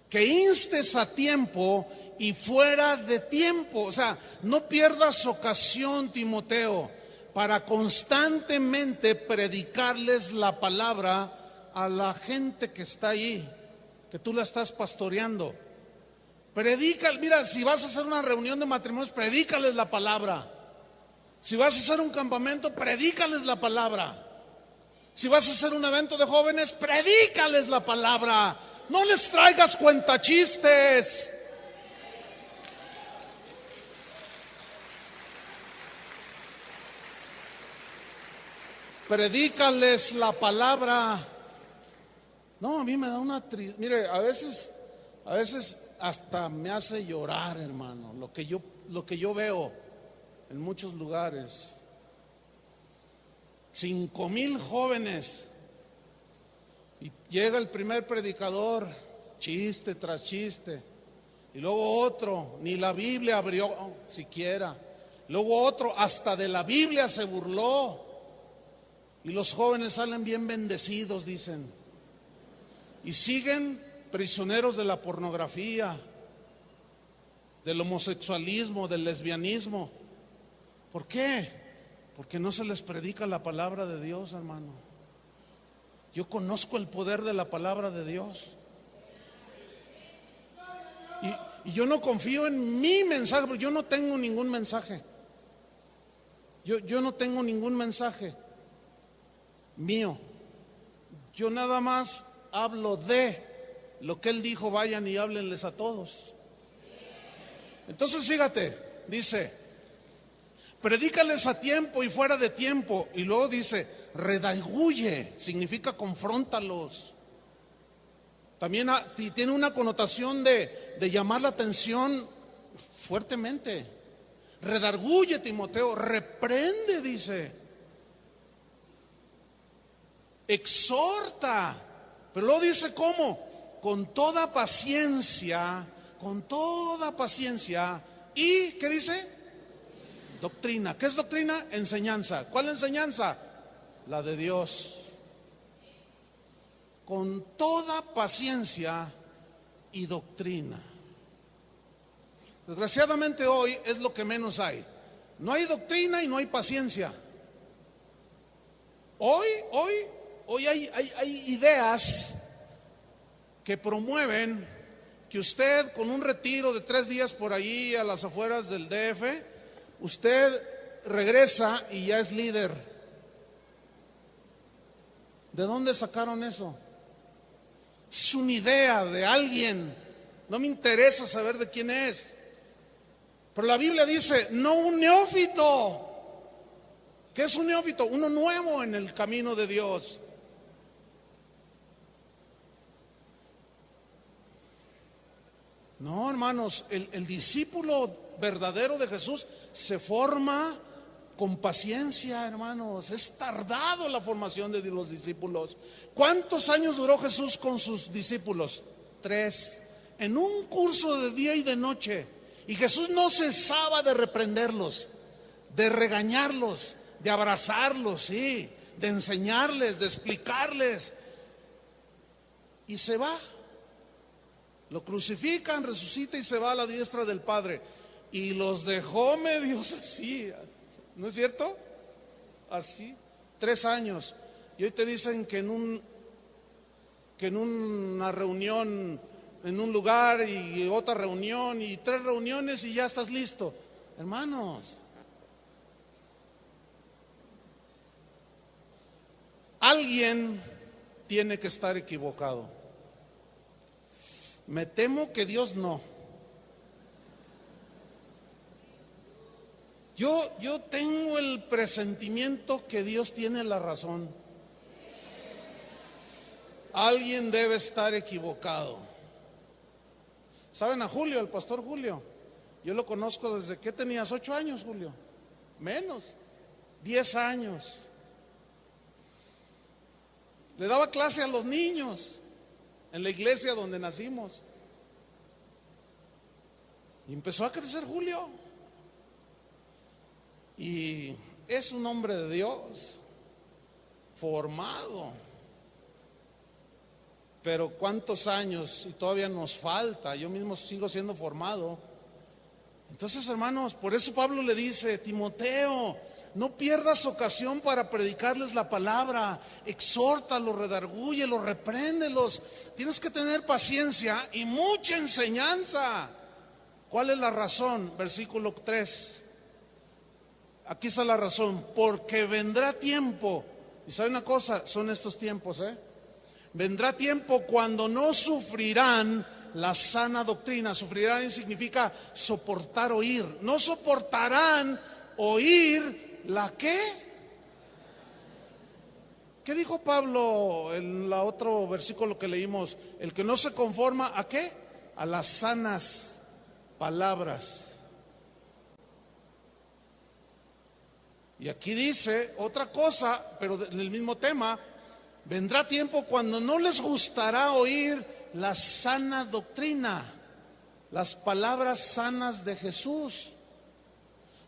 A: que instes a tiempo y fuera de tiempo. O sea, no pierdas ocasión, Timoteo, para constantemente predicarles la palabra a la gente que está ahí, que tú la estás pastoreando. Predica, mira, si vas a hacer una reunión de matrimonios, predícales la palabra. Si vas a hacer un campamento, predícales la palabra. Si vas a hacer un evento de jóvenes, predícales la palabra. No les traigas cuentachistes. Predícales la palabra. No, a mí me da una tristeza. Mire, a veces hasta me hace llorar, hermano, lo que yo veo en muchos lugares. 5,000 jóvenes y llega el primer predicador, chiste tras chiste, y luego otro, ni la Biblia abrió siquiera, luego otro, hasta de la Biblia se burló, y los jóvenes salen bien bendecidos, dicen, y siguen prisioneros de la pornografía, del homosexualismo, del lesbianismo. ¿Por qué? Porque no se les predica la palabra de Dios, hermano. Yo conozco el poder de la palabra de Dios. Y yo no confío en mi mensaje, porque yo no tengo ningún mensaje. Yo no tengo ningún mensaje mío. Yo nada más hablo de lo que Él dijo, vayan y háblenles a todos. Entonces fíjate, dice, predícales a tiempo y fuera de tiempo. Y luego dice, redarguye, significa confróntalos. También tiene una connotación de llamar la atención fuertemente. Redarguye, Timoteo, reprende, dice. Exhorta. Pero luego dice, ¿cómo? Con toda paciencia, y, ¿qué dice? Doctrina. ¿Qué es doctrina? Enseñanza. ¿Cuál enseñanza? La de Dios. Con toda paciencia y doctrina. Desgraciadamente hoy es lo que menos hay. No hay doctrina y no hay paciencia. Hoy hay ideas que promueven que usted con un retiro de 3 días por ahí a las afueras del DF, usted regresa y ya es líder. ¿De dónde sacaron eso? Es una idea de alguien. No me interesa saber de quién es. Pero la Biblia dice, no un neófito. ¿Qué es un neófito? Uno nuevo en el camino de Dios. No, hermanos, el discípulo verdadero de Jesús se forma con paciencia, hermanos. Es tardado la formación de los discípulos. ¿Cuántos años duró Jesús con sus discípulos? 3. En un curso de día y de noche. Y Jesús no cesaba de reprenderlos, de regañarlos, de abrazarlos, sí, de enseñarles, de explicarles. Y se va. Lo crucifican, resucita y se va a la diestra del Padre. Y los dejó medios así, ¿no es cierto? Así, 3 años. Y hoy te dicen que en una reunión, en un lugar y otra reunión y 3 reuniones y ya estás listo. Hermanos, alguien tiene que estar equivocado. Me temo que Dios no. Yo tengo el presentimiento que Dios tiene la razón. Alguien debe estar equivocado. ¿Saben a Julio, el pastor Julio? Yo lo conozco desde que tenías 8 años, Julio. Menos, 10 años. Le daba clase a los niños en la iglesia donde nacimos. Y empezó a crecer Julio. Y es un hombre de Dios, formado. Pero ¿cuántos años? Y todavía nos falta. Yo mismo sigo siendo formado. Entonces, hermanos, por eso Pablo le dice, Timoteo, no pierdas ocasión para predicarles la palabra, exhórtalos, redargúyelos, repréndelos. Tienes que tener paciencia y mucha enseñanza. ¿Cuál es la razón? Versículo 3. Aquí está la razón. Porque vendrá tiempo, y sabe una cosa, son estos tiempos, vendrá tiempo cuando no sufrirán la sana doctrina. Sufrirán significa soportar oír. No soportarán oír. ¿La qué? ¿Qué dijo Pablo en la otro versículo que leímos? El que no se conforma ¿a qué? A las sanas palabras. Y aquí dice otra cosa, pero del mismo tema. Vendrá tiempo cuando no les gustará oír la sana doctrina, las palabras sanas de Jesús,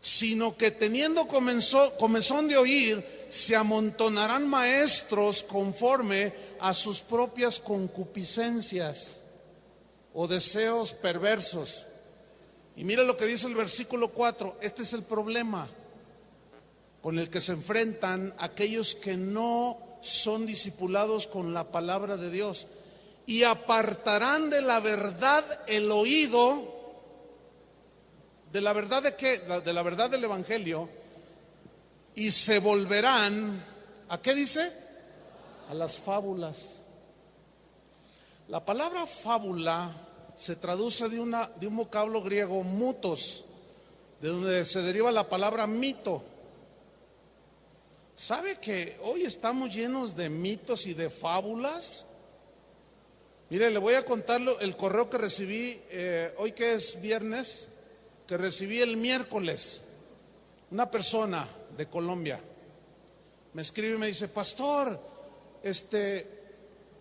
A: sino que teniendo comezón de oír, se amontonarán maestros conforme a sus propias concupiscencias o deseos perversos. Y mira lo que dice el versículo 4. Este es el problema con el que se enfrentan aquellos que no son discipulados con la palabra de Dios. Y apartarán de la verdad el oído. ¿De la verdad de qué? De la verdad del Evangelio. Y se volverán, ¿a qué dice? A las fábulas. La palabra fábula se traduce de un vocablo griego, mutos, de donde se deriva la palabra mito. ¿Sabe que hoy estamos llenos de mitos y de fábulas? Mire, le voy a contar el correo que recibí hoy, que es viernes, que recibí el miércoles. Una persona de Colombia me escribe y me dice, pastor,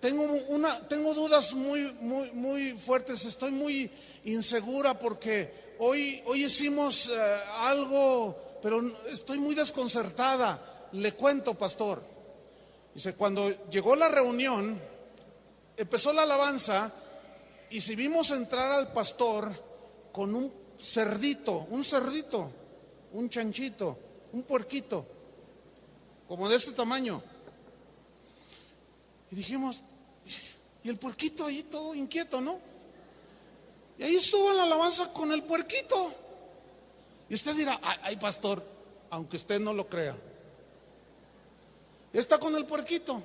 A: tengo dudas muy fuertes, estoy muy insegura porque hoy hicimos algo, pero estoy muy desconcertada. Le cuento, pastor. Dice, cuando llegó la reunión, empezó la alabanza y si vimos entrar al pastor con un cerdito, un chanchito, un puerquito, como de este tamaño. Y dijimos, y el puerquito ahí todo inquieto, ¿no? Y ahí estuvo en la alabanza con el puerquito. Y usted dirá, ay, pastor, aunque usted no lo crea, está con el puerquito.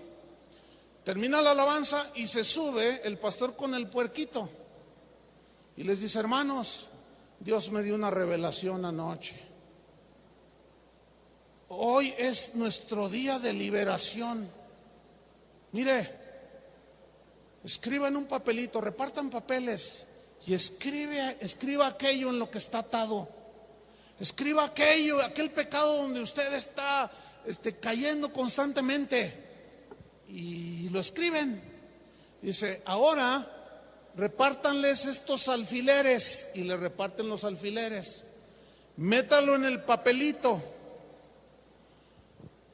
A: termina la alabanza y se sube el pastor con el puerquito y les dice: hermanos, Dios me dio una revelación anoche. Hoy es nuestro día de liberación. Mire, escriba en un papelito, repartan papeles y escriba aquello en lo que está atado. Escriba aquel pecado donde usted está cayendo constantemente. Y lo escriben. Dice: ahora repártanles estos alfileres. Y le reparten los alfileres. Métalo en el papelito.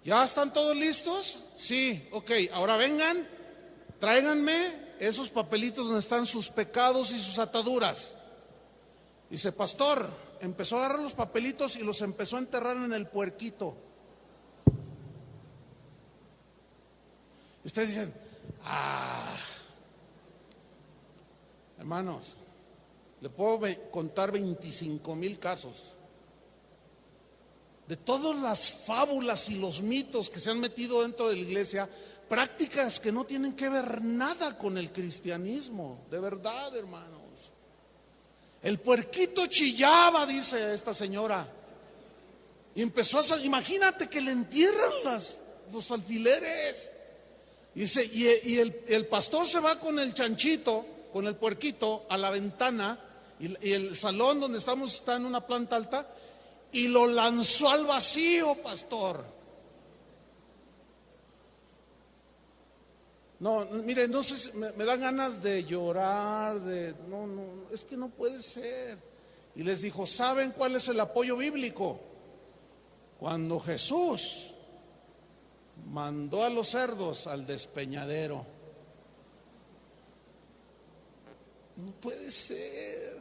A: ¿Ya están todos listos? Sí, ok. Ahora vengan, tráiganme esos papelitos donde están sus pecados y sus ataduras. Dice: pastor, empezó a agarrar los papelitos y los empezó a enterrar en el puerquito. Y ustedes dicen: hermanos, le puedo contar 25,000 casos de todas las fábulas y los mitos que se han metido dentro de la iglesia, prácticas que no tienen que ver nada con el cristianismo, de verdad, hermanos. El puerquito chillaba, dice esta señora, y empezó imagínate que le entierran los alfileres. Dice, y el pastor se va con el chanchito, con el puerquito, a la ventana, y el salón donde estamos está en una planta alta, y lo lanzó al vacío, pastor. No, mire, entonces me dan ganas de llorar, no, es que no puede ser. Y les dijo: ¿saben cuál es el apoyo bíblico? Cuando Jesús mandó a los cerdos al despeñadero. No puede ser.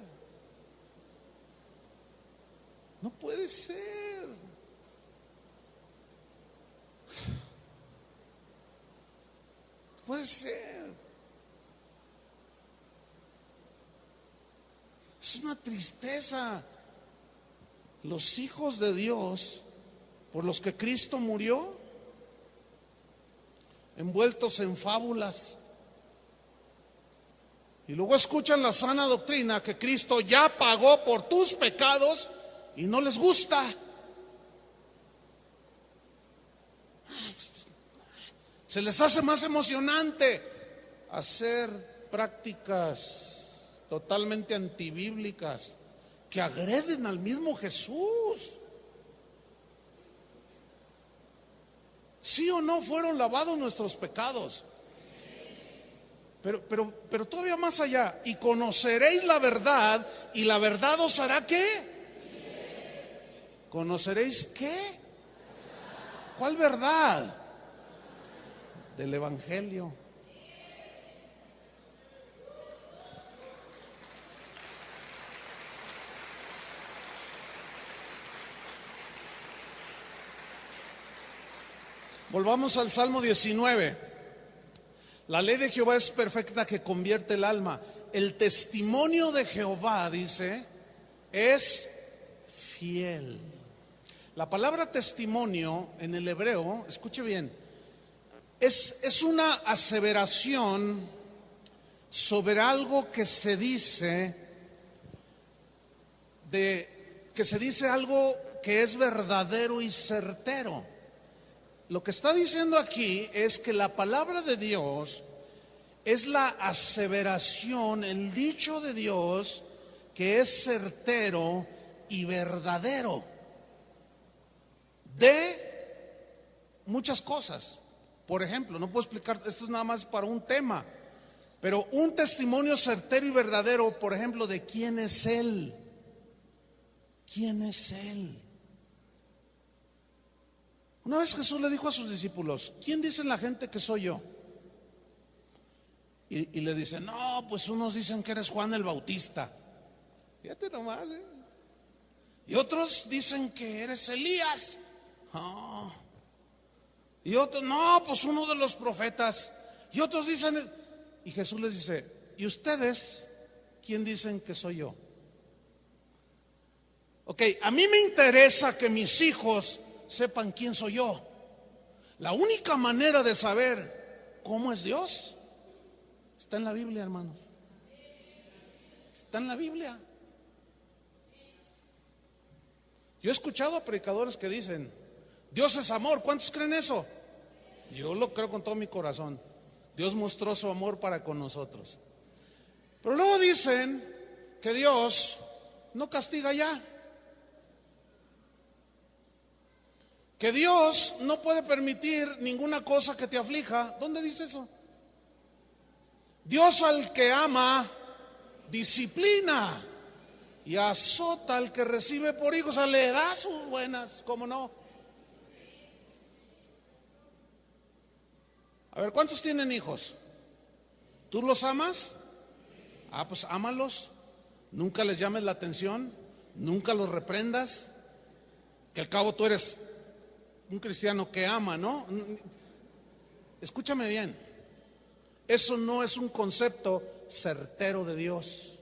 A: No puede ser. No puede ser. Es una tristeza. Los hijos de Dios por los que Cristo murió, envueltos en fábulas. Y luego escuchan la sana doctrina que Cristo ya pagó por tus pecados y no les gusta. Se les hace más emocionante hacer prácticas totalmente antibíblicas que agreden al mismo Jesús. ¿Sí o no fueron lavados nuestros pecados? Pero todavía más allá. Y conoceréis la verdad, y la verdad os hará ¿qué? ¿Conoceréis qué? ¿Cuál verdad? Del Evangelio. Volvamos al Salmo 19. La ley de Jehová es perfecta, que convierte el alma. El testimonio de Jehová, dice, es fiel. La palabra testimonio en el hebreo, escuche bien, es una aseveración sobre algo que se dice, algo que es verdadero y certero. Lo que está diciendo aquí es que la palabra de Dios es la aseveración, el dicho de Dios que es certero y verdadero de muchas cosas. Por ejemplo, no puedo explicar, esto es nada más para un tema, pero un testimonio certero y verdadero, por ejemplo, de quién es Él. ¿Quién es Él? Una vez Jesús le dijo a sus discípulos: ¿quién dicen la gente que soy yo? Y le dicen: no, pues unos dicen que eres Juan el Bautista. Fíjate nomás, ¿eh? Y otros dicen que eres Elías. Oh. Y otros: no, pues uno de los profetas. Y otros dicen, y Jesús les dice: ¿y ustedes quién dicen que soy yo? Ok, a mí me interesa que mis hijos sepan quién soy yo. La única manera de saber cómo es Dios. Está en la Biblia, hermanos. Está en la Biblia. Yo he escuchado a predicadores que dicen: Dios es amor. ¿Cuántos creen eso? Yo lo creo con todo mi corazón. Dios mostró su amor para con nosotros. Pero luego dicen que Dios no castiga ya, que Dios no puede permitir ninguna cosa que te aflija. ¿Dónde dice eso? Dios al que ama disciplina y azota al que recibe por hijo. O sea, le da sus buenas, ¿cómo no? A ver, ¿cuántos tienen hijos? ¿Tú los amas? Ah, pues ámalos. Nunca les llames la atención, nunca los reprendas, que al cabo tú eres un cristiano que ama, ¿no? Escúchame bien, eso no es un concepto certero de Dios.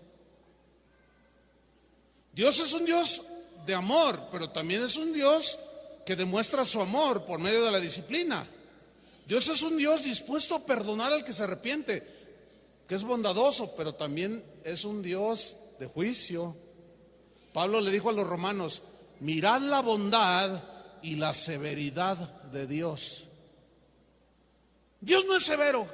A: Dios es un Dios de amor, pero también es un Dios que demuestra su amor por medio de la disciplina. Dios es un Dios dispuesto a perdonar al que se arrepiente, que es bondadoso, pero también es un Dios de juicio. Pablo le dijo a los romanos: mirad la bondad y la severidad de Dios. Dios no es severo.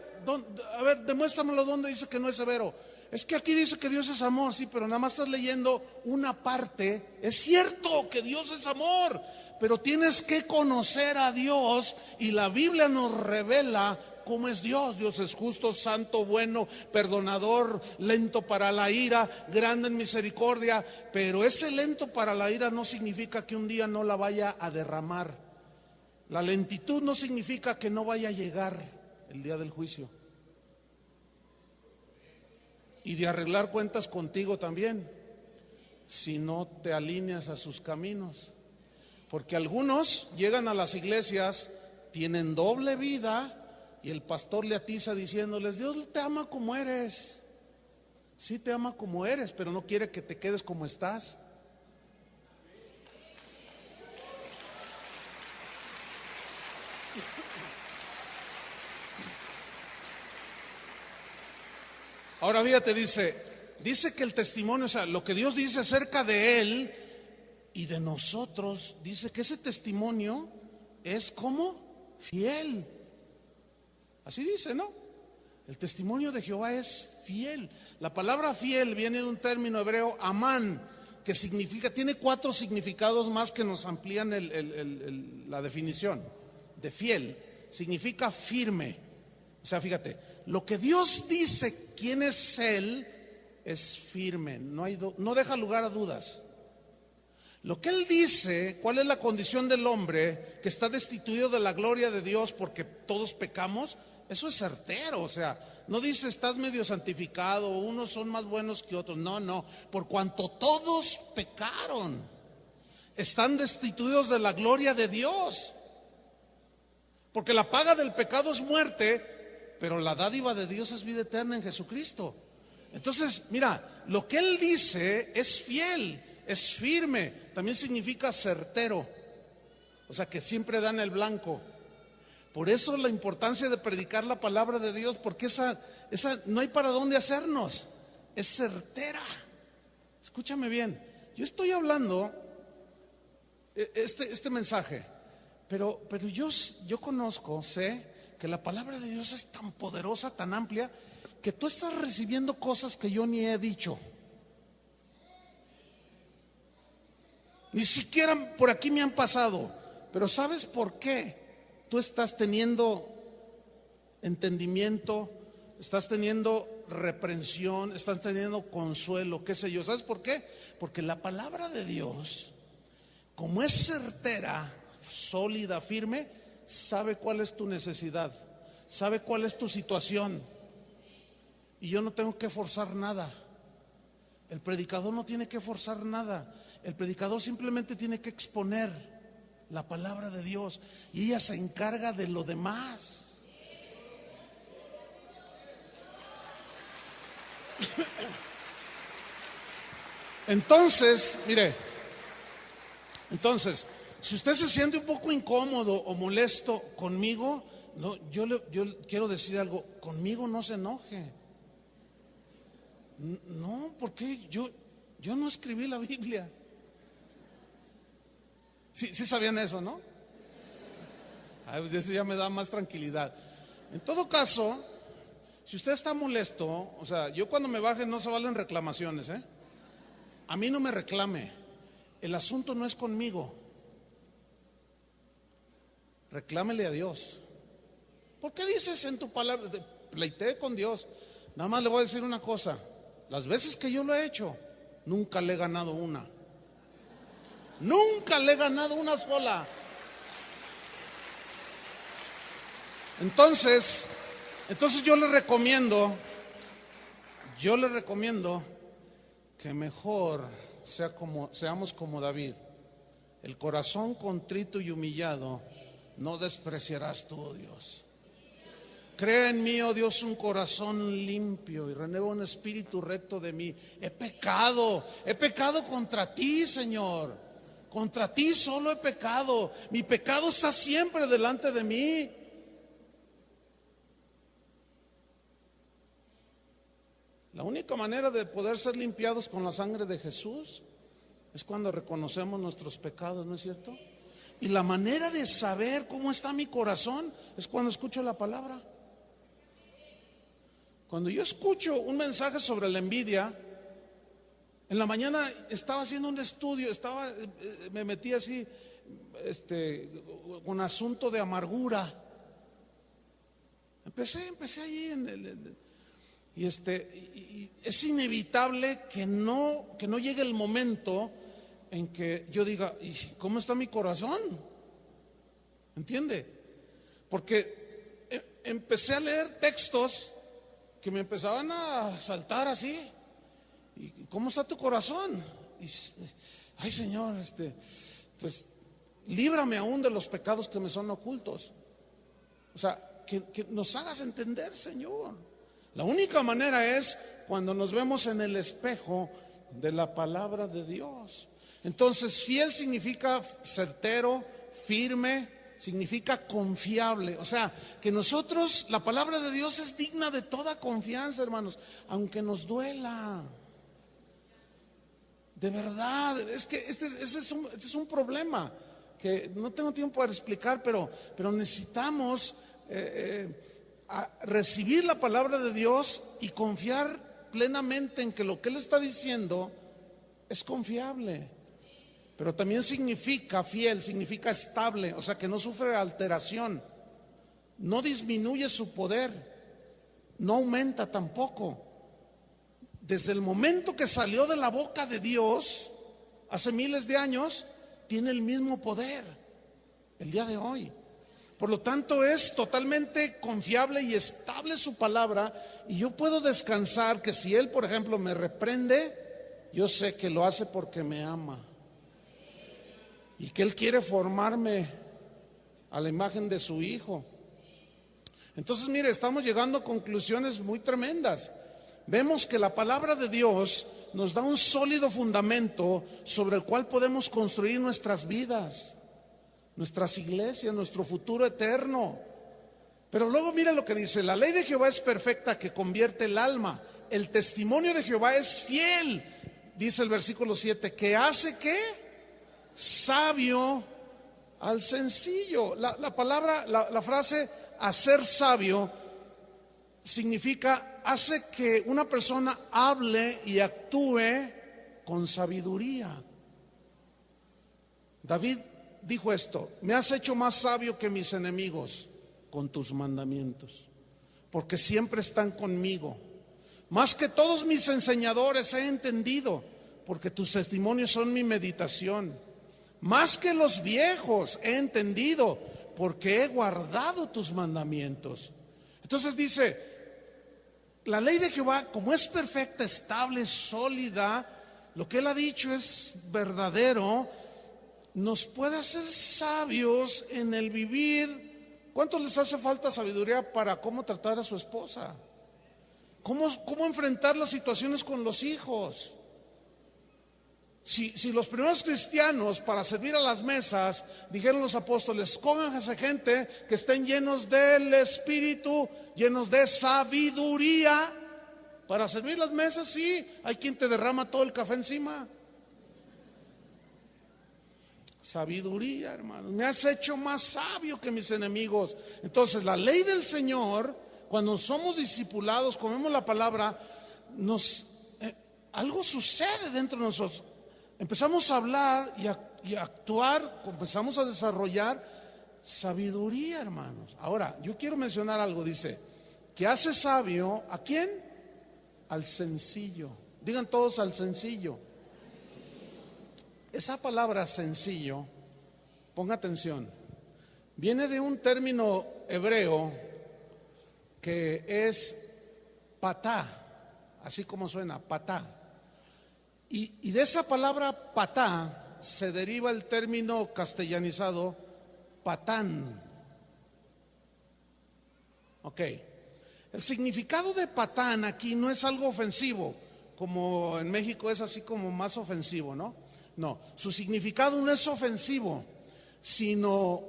A: A ver, demuéstramelo dónde dice que no es severo. Es que aquí dice que Dios es amor, sí, pero nada más estás leyendo una parte. Es cierto que Dios es amor, pero tienes que conocer a Dios, y la Biblia nos revela cómo es Dios. Dios es justo, santo, bueno, perdonador, lento para la ira, grande en misericordia. Pero ese lento para la ira no significa que un día no la vaya a derramar. La lentitud no significa que no vaya a llegar el día del juicio y de arreglar cuentas contigo también, si no te alineas a sus caminos. Porque algunos llegan a las iglesias, tienen doble vida, y el pastor le atiza diciéndoles: Dios te ama como eres. Sí te ama como eres, pero no quiere que te quedes como estás. Ahora fíjate, dice que el testimonio, o sea, lo que Dios dice acerca de Él y de nosotros, dice que ese testimonio es como fiel. Así dice, ¿no? El testimonio de Jehová es fiel. La palabra fiel viene de un término hebreo, amán, que significa, tiene 4 significados más que nos amplían la definición de fiel. Significa firme. O sea, fíjate, lo que Dios dice quién es Él es firme, no deja lugar a dudas. Lo que Él dice, cuál es la condición del hombre que está destituido de la gloria de Dios porque todos pecamos, eso es certero. O sea, no dice estás medio santificado, unos son más buenos que otros. No, por cuanto todos pecaron, están destituidos de la gloria de Dios. Porque la paga del pecado es muerte, pero la dádiva de Dios es vida eterna en Jesucristo. Entonces, mira, lo que Él dice es fiel, es firme, también significa certero. O sea, que siempre dan el blanco. Por eso la importancia de predicar la palabra de Dios, porque esa no hay para dónde hacernos, es certera. Escúchame bien, yo estoy hablando este mensaje, pero yo conozco, sé que la palabra de Dios es tan poderosa, tan amplia, que tú estás recibiendo cosas que yo ni he dicho. Ni siquiera por aquí me han pasado. Pero ¿sabes por qué tú estás teniendo entendimiento, estás teniendo reprensión, estás teniendo consuelo, qué sé yo? ¿Sabes por qué? Porque la palabra de Dios, como es certera, sólida, firme, sabe cuál es tu necesidad, sabe cuál es tu situación. Y yo no tengo que forzar nada. El predicador no tiene que forzar nada. El predicador simplemente tiene que exponer la palabra de Dios y ella se encarga de lo demás. Entonces, mire, si usted se siente un poco incómodo o molesto conmigo, No, yo quiero decir algo, conmigo no se enoje. No, porque yo no escribí la Biblia. Sí sabían eso, ¿no? Ay, pues eso ya me da más tranquilidad. En todo caso, si usted está molesto, o sea, yo cuando me baje no se valen reclamaciones, ¿eh? A mí no me reclame. El asunto no es conmigo. Reclámele a Dios. ¿Por qué dices en tu palabra? Pleitee con Dios. Nada más le voy a decir una cosa. Las veces que yo lo he hecho, nunca le he ganado una. Nunca le he ganado una sola. Entonces yo le recomiendo que mejor seamos como David. El corazón contrito y humillado no despreciarás tú, oh Dios. Crea en mí, oh Dios, un corazón limpio y renueva un espíritu recto de mí. He pecado contra ti, Señor. Contra ti solo he pecado. Mi pecado está siempre delante de mí. La única manera de poder ser limpiados con la sangre de Jesús es cuando reconocemos nuestros pecados, ¿no es cierto? Y la manera de saber cómo está mi corazón es cuando escucho la palabra. Cuando yo escucho un mensaje sobre la envidia, en la mañana estaba haciendo un estudio, me metí así, con asunto de amargura. Empecé ahí y es inevitable que no llegue el momento en que yo diga, ¿y cómo está mi corazón? ¿Entiende? Porque empecé a leer textos que me empezaban a saltar así. ¿Y cómo está tu corazón? Ay, Señor, pues líbrame aún de los pecados que me son ocultos. O sea, que nos hagas entender, Señor. La única manera es cuando nos vemos en el espejo de la palabra de Dios. Entonces, fiel significa certero, firme, significa confiable. O sea, que nosotros, la palabra de Dios es digna de toda confianza, hermanos, aunque nos duela. De verdad, es que este es un problema que no tengo tiempo para explicar, pero necesitamos recibir la palabra de Dios y confiar plenamente en que lo que Él está diciendo es confiable. Pero también significa fiel, significa estable, o sea que no sufre alteración, no disminuye su poder, no aumenta tampoco. Desde el momento que salió de la boca de Dios, hace miles de años, tiene el mismo poder el día de hoy. Por lo tanto, es totalmente confiable y estable su palabra, y yo puedo descansar que si Él, por ejemplo, me reprende, yo sé que lo hace porque me ama y que Él quiere formarme a la imagen de su Hijo. Entonces, mire, estamos llegando a conclusiones muy tremendas. Vemos que la palabra de Dios nos da un sólido fundamento sobre el cual podemos construir nuestras vidas, nuestras iglesias, nuestro futuro eterno. Pero luego mira lo que dice: la ley de Jehová es perfecta, que convierte el alma. El testimonio de Jehová es fiel, dice el versículo 7, que hace ¿qué? Sabio al sencillo. La palabra, la frase hacer sabio significa hace que una persona hable y actúe con sabiduría. David dijo esto: me has hecho más sabio que mis enemigos con tus mandamientos, porque siempre están conmigo. Más que todos mis enseñadores he entendido, porque tus testimonios son mi meditación. Más que los viejos he entendido, porque he guardado tus mandamientos. Entonces dice, la ley de Jehová, como es perfecta, estable, sólida, lo que Él ha dicho es verdadero, nos puede hacer sabios en el vivir. ¿Cuántos les hace falta sabiduría para cómo tratar a su esposa? ¿Cómo enfrentar las situaciones con los hijos? Si los primeros cristianos, para servir a las mesas, dijeron los apóstoles, escójanse gente que estén llenos del Espíritu, llenos de sabiduría, para servir las mesas. Sí, hay quien te derrama todo el café encima. Sabiduría, hermano, me has hecho más sabio que mis enemigos. Entonces, la ley del Señor, cuando somos discipulados, comemos la palabra, algo sucede dentro de nosotros. Empezamos a hablar y a actuar, empezamos a desarrollar sabiduría, hermanos. Ahora, yo quiero mencionar algo, dice, que hace sabio, ¿a quién? Al sencillo. Digan todos, al sencillo. Esa palabra sencillo, ponga atención, viene de un término hebreo que es patá, así como suena, patá. Y de esa palabra patá se deriva el término castellanizado patán. Ok, el significado de patán aquí no es algo ofensivo, como en México es así como más ofensivo, ¿no? No, su significado no es ofensivo, sino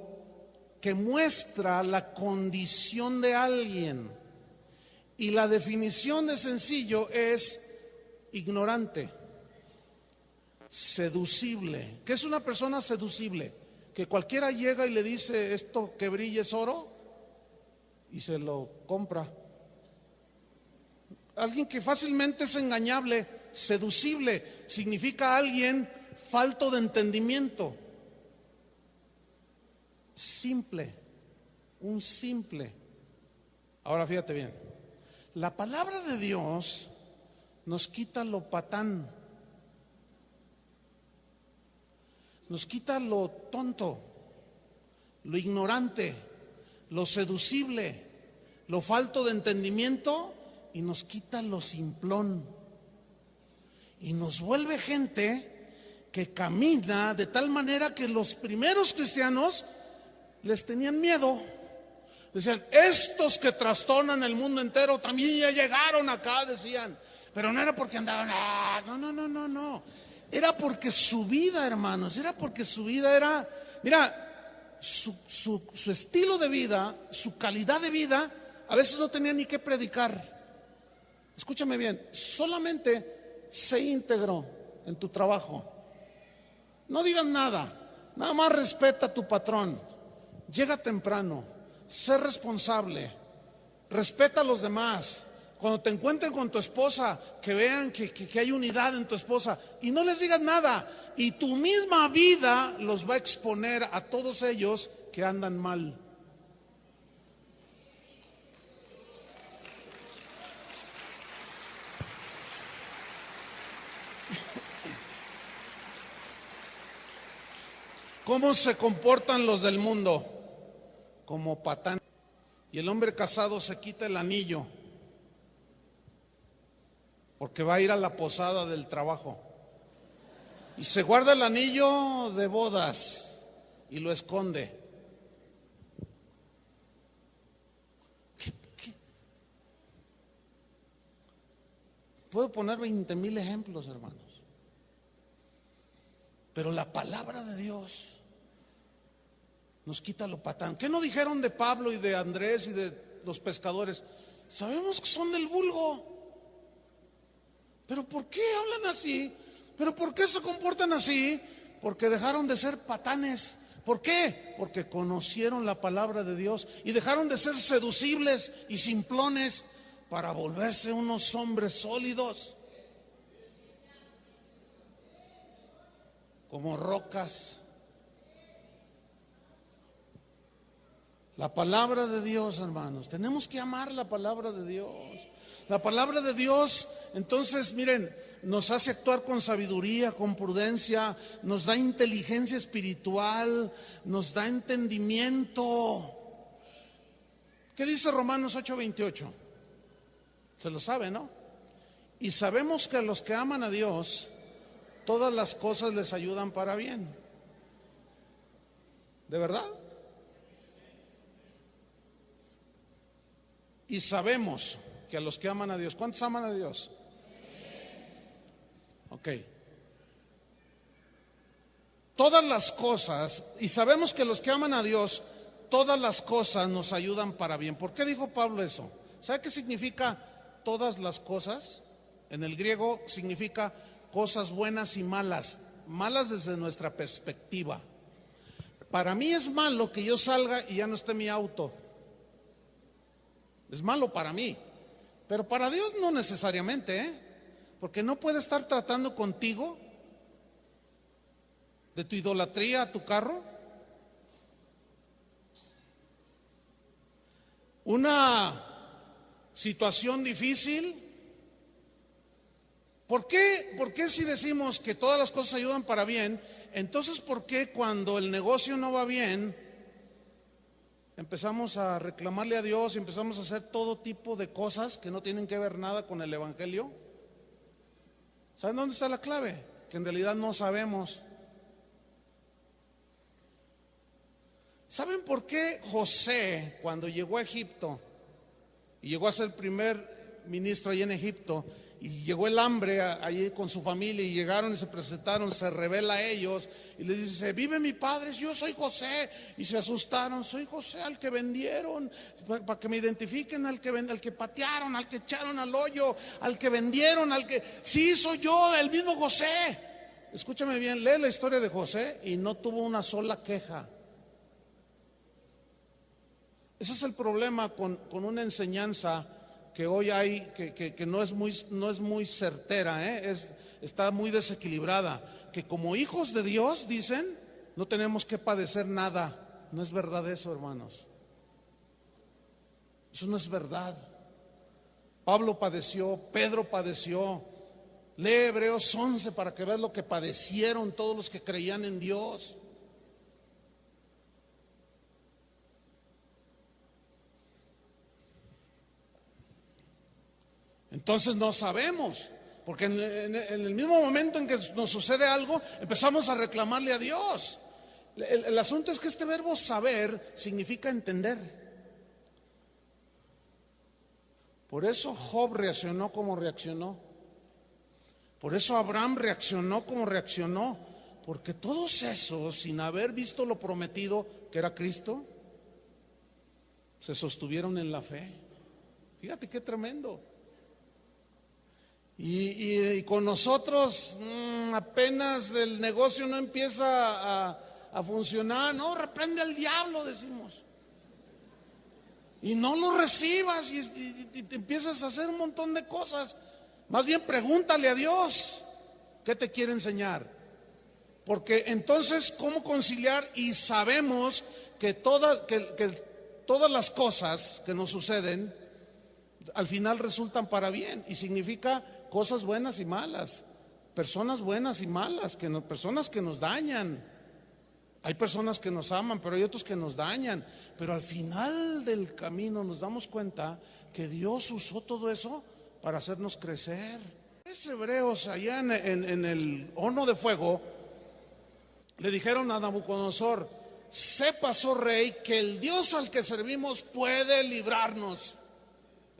A: que muestra la condición de alguien. Y la definición de sencillo es ignorante, seducible. ¿Qué es una persona seducible? Que cualquiera llega y le dice, esto que brilla es oro, y se lo compra. Alguien que fácilmente es engañable. Seducible significa alguien falto de entendimiento. Simple, un simple. Ahora fíjate bien, la palabra de Dios nos quita lo patán, nos quita lo tonto, lo ignorante, lo seducible, lo falto de entendimiento, y nos quita lo simplón, y nos vuelve gente que camina de tal manera que los primeros cristianos les tenían miedo. Decían, estos que trastornan el mundo entero también ya llegaron acá, decían. Pero no era porque andaban, no. Era porque su vida, hermanos, era porque su vida era, mira, su estilo de vida, su calidad de vida, a veces no tenía ni que predicar. Escúchame bien, solamente sé íntegro en tu trabajo. No digas nada, nada más respeta a tu patrón, llega temprano, sé responsable, respeta a los demás. Cuando te encuentren con tu esposa, que vean que hay unidad en tu esposa, y no les digas nada, y tu misma vida los va a exponer a todos ellos que andan mal. ¿Cómo se comportan los del mundo? Como patán. Y el hombre casado se quita el anillo porque va a ir a la posada del trabajo y se guarda el anillo de bodas y lo esconde. ¿Qué? Puedo poner 20,000 ejemplos, hermanos, pero la palabra de Dios nos quita lo patán. ¿Qué no dijeron de Pablo y de Andrés y de los pescadores? Sabemos que son del vulgo, pero ¿por qué hablan así? ¿Pero por qué se comportan así? Porque dejaron de ser patanes. ¿Por qué? Porque conocieron la palabra de Dios y dejaron de ser seducibles y simplones para volverse unos hombres sólidos, como rocas. La palabra de Dios, hermanos, tenemos que amar la palabra de Dios. La palabra de Dios, entonces, miren, nos hace actuar con sabiduría, con prudencia, nos da inteligencia espiritual, nos da entendimiento. ¿Qué dice Romanos 8:28? Se lo sabe, ¿no? Y sabemos que a los que aman a Dios, todas las cosas les ayudan para bien. ¿De verdad? Y sabemos que a los que aman a Dios, ¿cuántos aman a Dios? Ok. todas las cosas, y sabemos que los que aman a Dios, todas las cosas nos ayudan para bien. ¿Por qué dijo Pablo eso? ¿Sabe qué significa todas las cosas? En el griego significa cosas buenas y malas, malas desde nuestra perspectiva. Para mí es malo que yo salga y ya no esté mi auto. Es malo para mí, pero para Dios no necesariamente, porque no puede estar tratando contigo de tu idolatría a tu carro. Una situación difícil. ¿Por qué si decimos que todas las cosas ayudan para bien, entonces por qué cuando el negocio no va bien empezamos a reclamarle a Dios y empezamos a hacer todo tipo de cosas que no tienen que ver nada con el evangelio? ¿Saben dónde está la clave? Que en realidad no sabemos. ¿Saben por qué José, cuando llegó a Egipto y llegó a ser el primer ministro allí en Egipto, y llegó el hambre allí con su familia y llegaron y se presentaron, se revela a ellos y les dice: vive mi padre, yo soy José? Y se asustaron: soy José, al que vendieron, para que me identifiquen, al que patearon, al que echaron al hoyo, al que vendieron, sí, soy yo, el mismo José. Escúchame bien, lee la historia de José y no tuvo una sola queja. Ese es el problema con una enseñanza que hoy hay, que no es muy certera, está muy desequilibrada. Que como hijos de Dios, dicen, no tenemos que padecer nada. No es verdad eso, hermanos. Eso no es verdad. Pablo padeció, Pedro padeció. Lee Hebreos 11 para que veas lo que padecieron todos los que creían en Dios. Entonces no sabemos, porque en el mismo momento en que nos sucede algo, empezamos a reclamarle a Dios. El asunto es que este verbo saber significa entender. Por eso Job reaccionó como reaccionó. Por eso Abraham reaccionó como reaccionó. Porque todos esos, sin haber visto lo prometido, que era Cristo, se sostuvieron en la fe. Fíjate qué tremendo. Y con nosotros apenas el negocio no empieza a funcionar, no, reprende al diablo, decimos. Y no lo recibas y te empiezas a hacer un montón de cosas. Más bien pregúntale a Dios qué te quiere enseñar. Porque entonces, ¿cómo conciliar? Y sabemos que todas las cosas que nos suceden al final resultan para bien, y significa cosas buenas y malas, personas buenas y malas, personas que nos dañan. Hay personas que nos aman, pero hay otros que nos dañan. Pero al final del camino nos damos cuenta que Dios usó todo eso para hacernos crecer. Es Hebreos, allá en el horno de fuego, le dijeron a Nabucodonosor: sepas, oh rey, que el Dios al que servimos puede librarnos.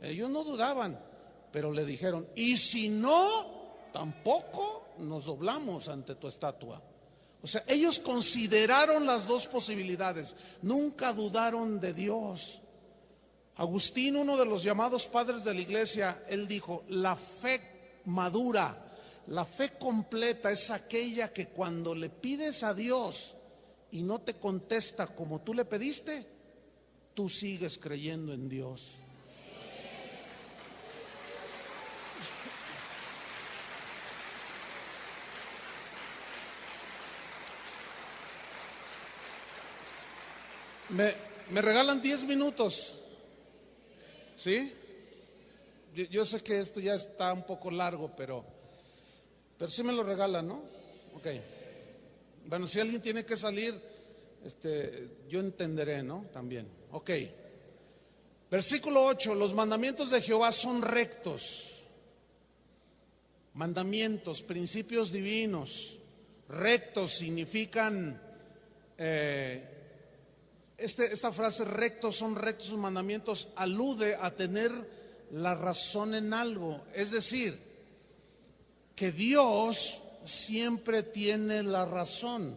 A: Ellos no dudaban, pero le dijeron: y si no, tampoco nos doblamos ante tu estatua. O sea, ellos consideraron las dos posibilidades, nunca dudaron de Dios. Agustín, uno de los llamados padres de la iglesia, él dijo: la fe madura, la fe completa es aquella que cuando le pides a Dios y no te contesta como tú le pediste, tú sigues creyendo en Dios. Me regalan 10 minutos, ¿sí? Yo sé que esto ya está un poco largo, pero sí me lo regalan, ¿no? Ok. Bueno, si alguien tiene que salir, yo entenderé, ¿no? También. Ok. Versículo 8: los mandamientos de Jehová son rectos. Mandamientos, principios divinos. Rectos significan esta frase, rectos son rectos sus mandamientos, alude a tener la razón en algo. Es decir, que Dios siempre tiene la razón.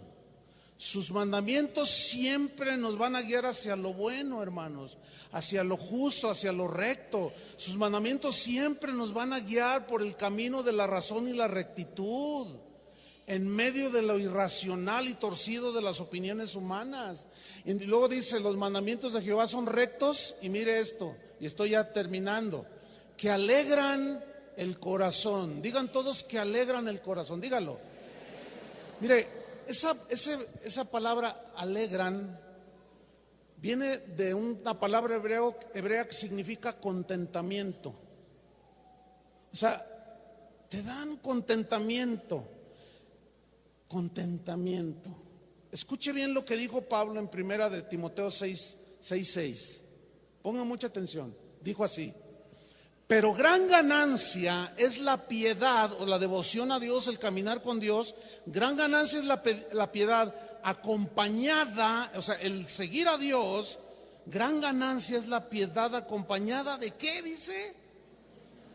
A: Sus mandamientos siempre nos van a guiar hacia lo bueno, hermanos, hacia lo justo, hacia lo recto. Sus mandamientos siempre nos van a guiar por el camino de la razón y la rectitud, en medio de lo irracional y torcido de las opiniones humanas. Y luego dice, los mandamientos de Jehová son rectos, y mire esto, y estoy ya terminando, que alegran el corazón. Digan todos que alegran el corazón, dígalo. Mire, esa palabra alegran viene de una palabra hebrea que significa contentamiento. O sea, te dan contentamiento. Contentamiento. Escuche bien lo que dijo Pablo en primera de Timoteo 6:6. Ponga mucha atención. Dijo así: pero gran ganancia es la piedad o la devoción a Dios, el caminar con Dios. Gran ganancia es la piedad acompañada, o sea, el seguir a Dios. Gran ganancia es la piedad acompañada de ¿qué dice?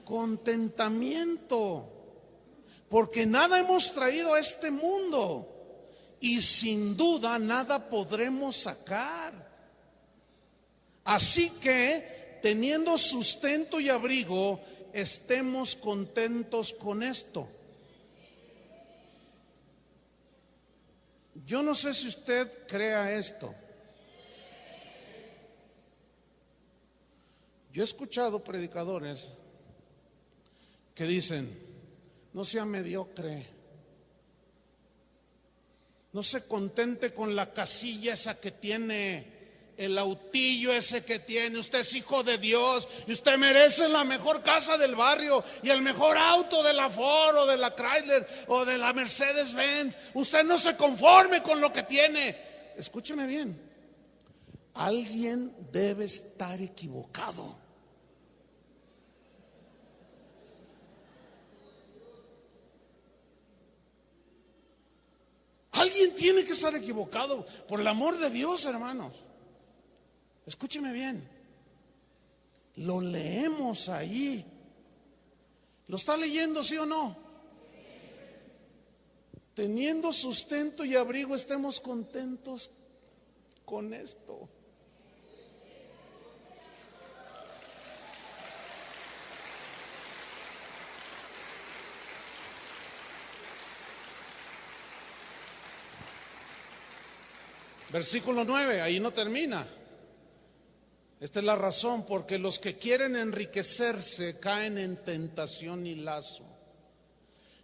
A: Contentamiento. Porque nada hemos traído a este mundo y sin duda nada podremos sacar. Así que, teniendo sustento y abrigo, estemos contentos con esto. Yo no sé si usted crea esto. Yo he escuchado predicadores que dicen: no sea mediocre, no se contente con la casilla esa que tiene, el autillo ese que tiene. Usted es hijo de Dios y usted merece la mejor casa del barrio y el mejor auto de la Ford o de la Chrysler o de la Mercedes-Benz. Usted no se conforme con lo que tiene. Escúcheme bien, alguien debe estar equivocado. Alguien tiene que estar equivocado, por el amor de Dios, hermanos. Escúcheme bien. Lo leemos ahí. ¿Lo está leyendo, sí o no? Teniendo sustento y abrigo, estemos contentos con esto. Versículo 9, ahí no termina. Esta es la razón, porque los que quieren enriquecerse caen en tentación y lazo,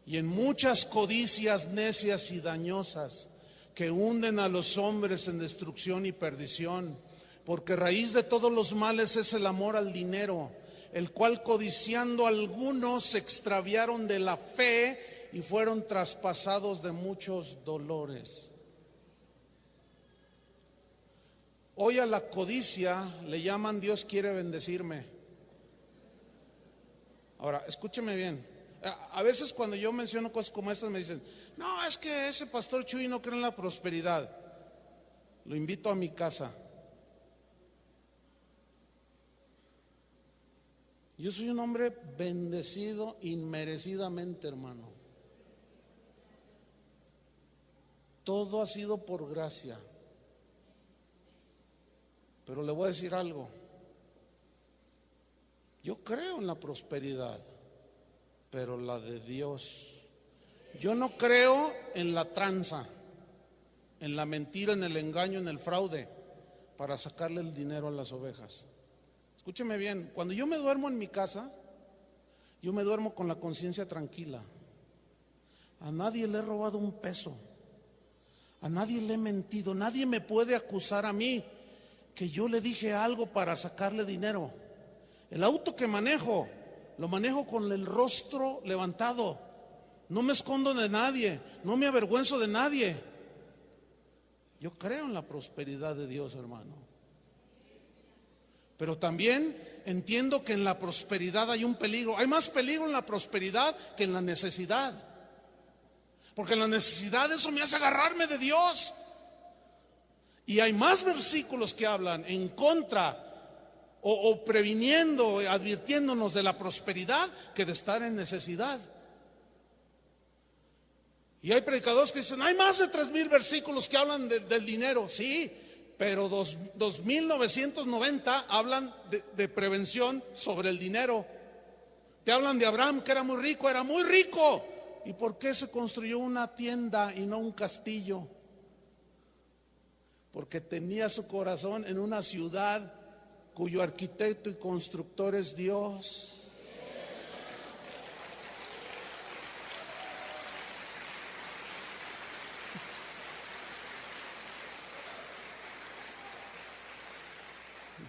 A: y en muchas codicias necias y dañosas, que hunden a los hombres en destrucción y perdición. Porque raíz de todos los males es el amor al dinero, el cual codiciando algunos se extraviaron de la fe y fueron traspasados de muchos dolores. Hoy a la codicia le llaman Dios quiere bendecirme. Ahora, escúcheme bien. A veces cuando yo menciono cosas como estas me dicen: no, es que ese pastor Chuy no cree en la prosperidad. Lo invito a mi casa. Yo soy un hombre bendecido inmerecidamente, hermano. Todo ha sido por gracia. Pero le voy a decir algo. Yo creo en la prosperidad, pero la de Dios. Yo no creo en la tranza, en la mentira, en el engaño, en el fraude, para sacarle el dinero a las ovejas. Escúcheme bien, cuando yo me duermo en mi casa, yo me duermo con la conciencia tranquila. A nadie le he robado un peso, a nadie le he mentido, nadie me puede acusar a mí que yo le dije algo para sacarle dinero. El auto que manejo, lo manejo con el rostro levantado. No me escondo de nadie, no me avergüenzo de nadie. Yo creo en la prosperidad de Dios, hermano. Pero también entiendo que en la prosperidad hay un peligro. Hay más peligro en la prosperidad que en la necesidad. Porque en la necesidad eso me hace agarrarme de Dios. Y hay más versículos que hablan en contra o previniendo, advirtiéndonos de la prosperidad que de estar en necesidad. Y hay predicadores que dicen, hay más de 3,000 versículos que hablan del dinero. Sí, pero 2,990 hablan de prevención sobre el dinero. Te hablan de Abraham, que era muy rico, era muy rico. ¿Y por qué se construyó una tienda y no un castillo? Porque tenía su corazón en una ciudad cuyo arquitecto y constructor es Dios.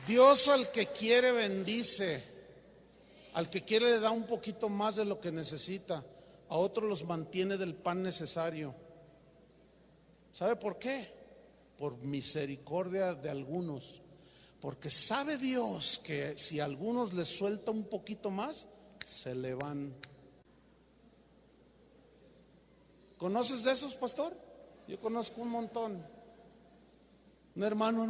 A: Dios al que quiere bendice, al que quiere le da un poquito más de lo que necesita, a otros los mantiene del pan necesario. ¿Sabe por qué? Por misericordia de algunos, porque sabe Dios que si a algunos les suelta un poquito más, se le van. ¿Conoces de esos, pastor? Yo conozco un montón. Un hermano,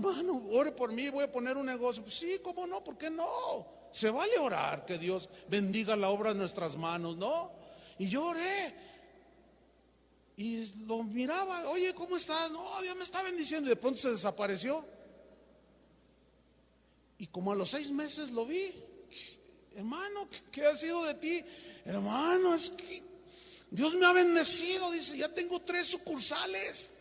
A: ore por mí, voy a poner un negocio. Pues sí, ¿cómo no? ¿Por qué no? Se vale orar, que Dios bendiga la obra de nuestras manos, ¿no? Y yo oré y lo miraba, oye, ¿cómo estás? No, Dios me está bendiciendo. Y de pronto se desapareció. Y como a los 6 meses lo vi. Hermano, ¿qué ha sido de ti? Hermano, es que Dios me ha bendecido. Dice, ya tengo 3 sucursales.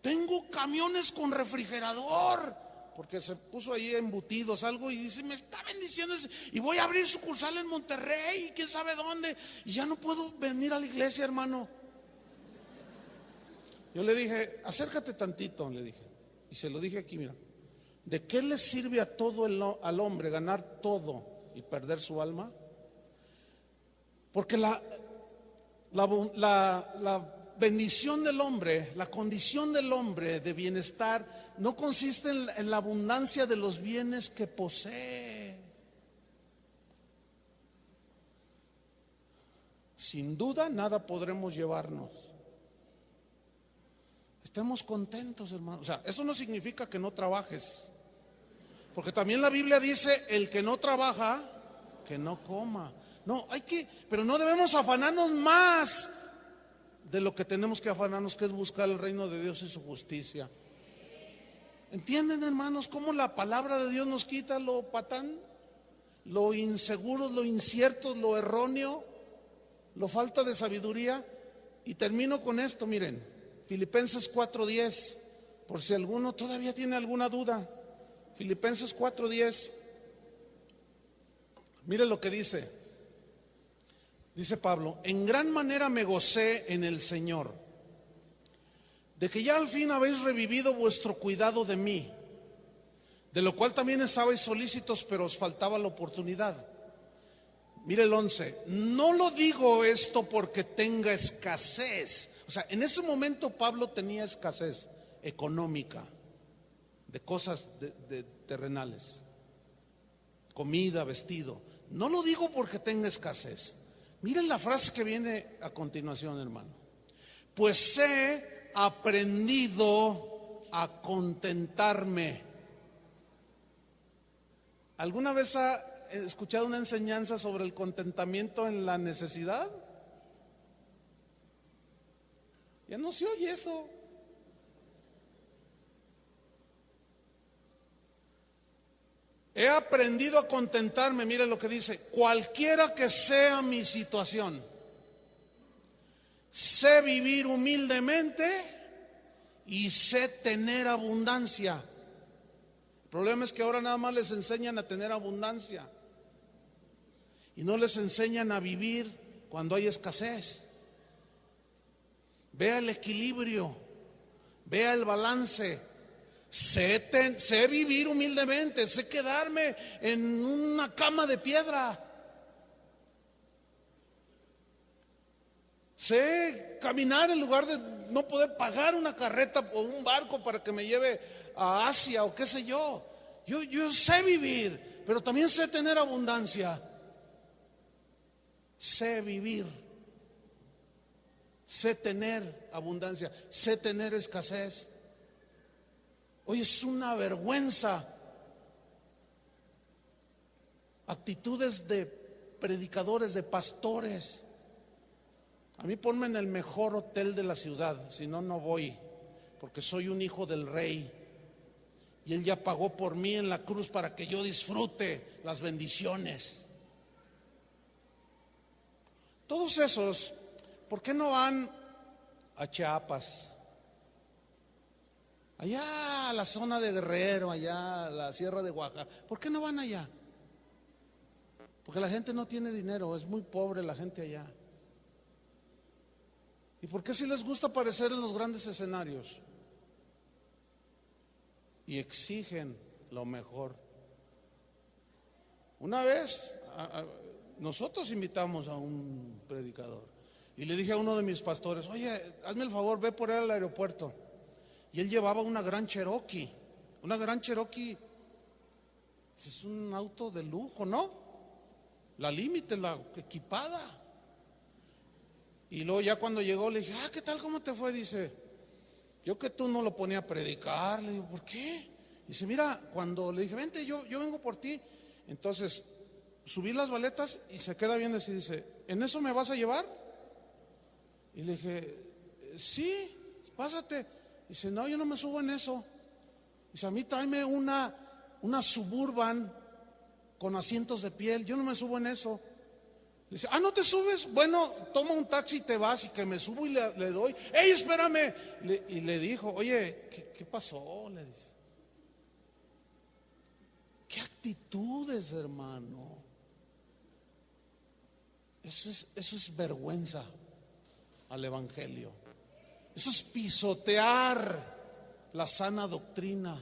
A: Tengo camiones con refrigerador, porque se puso ahí embutidos algo y dice, me está bendiciendo y voy a abrir sucursal en Monterrey y quién sabe dónde, y ya no puedo venir a la iglesia, hermano. Yo le dije, acércate tantito, le dije, y se lo dije aquí, mira, ¿de qué le sirve a todo al hombre ganar todo y perder su alma? Porque la bendición del hombre, la condición del hombre de bienestar no consiste en la abundancia de los bienes que posee. Sin duda nada podremos llevarnos. Estemos contentos, hermanos. O sea, eso no significa que no trabajes, porque también la Biblia dice, el que no trabaja, que no coma. No, pero no debemos afanarnos más de lo que tenemos que afanarnos, que es buscar el reino de Dios y su justicia. ¿Entienden, hermanos, cómo la palabra de Dios nos quita lo patán, lo inseguro, lo incierto, lo erróneo, lo falta de sabiduría? Y termino con esto, miren, Filipenses 4:10, por si alguno todavía tiene alguna duda. Filipenses 4:10, mire lo que dice. Dice Pablo, en gran manera me gocé en el Señor, de que ya al fin habéis revivido vuestro cuidado de mí, de lo cual también estabais solícitos, pero os faltaba la oportunidad. Mire el 11, no lo digo esto porque tenga escasez. O sea, en ese momento Pablo tenía escasez económica, de cosas de terrenales, comida, vestido. No lo digo porque tenga escasez. Miren la frase que viene a continuación, hermano. Pues he aprendido a contentarme. ¿Alguna vez ha escuchado una enseñanza sobre el contentamiento en la necesidad? Ya no se oye eso. He aprendido a contentarme, mire lo que dice, cualquiera que sea mi situación. Sé vivir humildemente y sé tener abundancia. El problema es que ahora nada más les enseñan a tener abundancia y no les enseñan a vivir cuando hay escasez. Vea el equilibrio, vea el balance. Sé vivir humildemente, sé quedarme en una cama de piedra, sé caminar en lugar de no poder pagar una carreta o un barco para que me lleve a Asia o qué sé yo. Yo sé vivir, pero también sé tener abundancia. Sé vivir, sé tener abundancia, sé tener escasez. Hoy es una vergüenza actitudes de predicadores, de pastores, A mí ponme en el mejor hotel de la ciudad, si no, no voy, porque soy un hijo del rey. Y Él ya pagó por mí en la cruz para que yo disfrute las bendiciones. Todos esos, ¿por qué no van a Chiapas? Allá a la zona de Guerrero, allá a la Sierra de Oaxaca. ¿Por qué no van allá? Porque la gente no tiene dinero, es muy pobre la gente allá. ¿Y por qué si les gusta aparecer en los grandes escenarios? Y exigen lo mejor. Una vez nosotros invitamos a un predicador y le dije a uno de mis pastores: oye, hazme el favor, ve por él al aeropuerto. Y él llevaba una gran Cherokee. Una gran Cherokee es un auto de lujo, ¿no? La Límite, la equipada. Y luego ya cuando llegó le dije: ¿qué tal? ¿Cómo te fue? Dice: yo que tú no lo ponía a predicar. Le digo: ¿por qué? Dice: mira, cuando le dije: vente, yo vengo por ti. Entonces subí las maletas y se queda viendo así, dice: ¿en eso me vas a llevar? Y le dije: sí, pásate. Dice: no, yo no me subo en eso. Dice: a mí tráeme una Suburban con asientos de piel, yo no me subo en eso. Dice: ¿no te subes? Bueno, toma un taxi y te vas. Y que me subo y le doy: ¡ey, espérame! Y le dijo: oye, ¿qué pasó? Le dice: ¿qué actitudes, hermano? Eso es vergüenza al evangelio. Eso es pisotear la sana doctrina.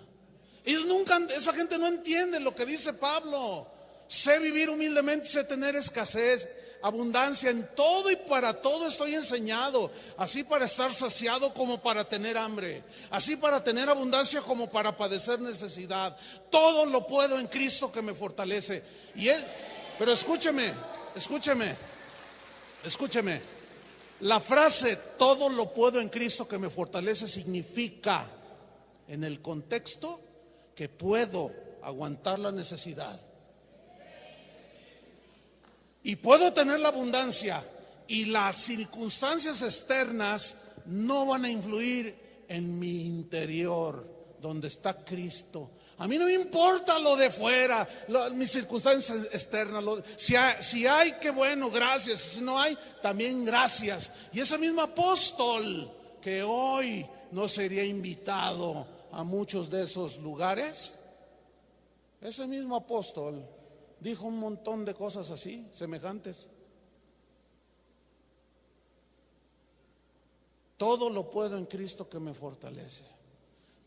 A: Esa gente no entiende lo que dice Pablo. Sé vivir humildemente, sé tener escasez, abundancia en todo y para todo estoy enseñado, así para estar saciado como para tener hambre, así para tener abundancia como para padecer necesidad. Todo lo puedo en Cristo que me fortalece. Pero escúcheme. La frase "todo lo puedo en Cristo que me fortalece" significa, en el contexto, que puedo aguantar la necesidad. Y puedo tener la abundancia, y las circunstancias externas no van a influir en mi interior, donde está Cristo. A mí no me importa lo de fuera, mis circunstancias externas. Si hay, qué bueno, gracias. Si no hay, también gracias. Y ese mismo apóstol que hoy no sería invitado a muchos de esos lugares, ese mismo apóstol dijo un montón de cosas así, semejantes. Todo lo puedo en Cristo que me fortalece.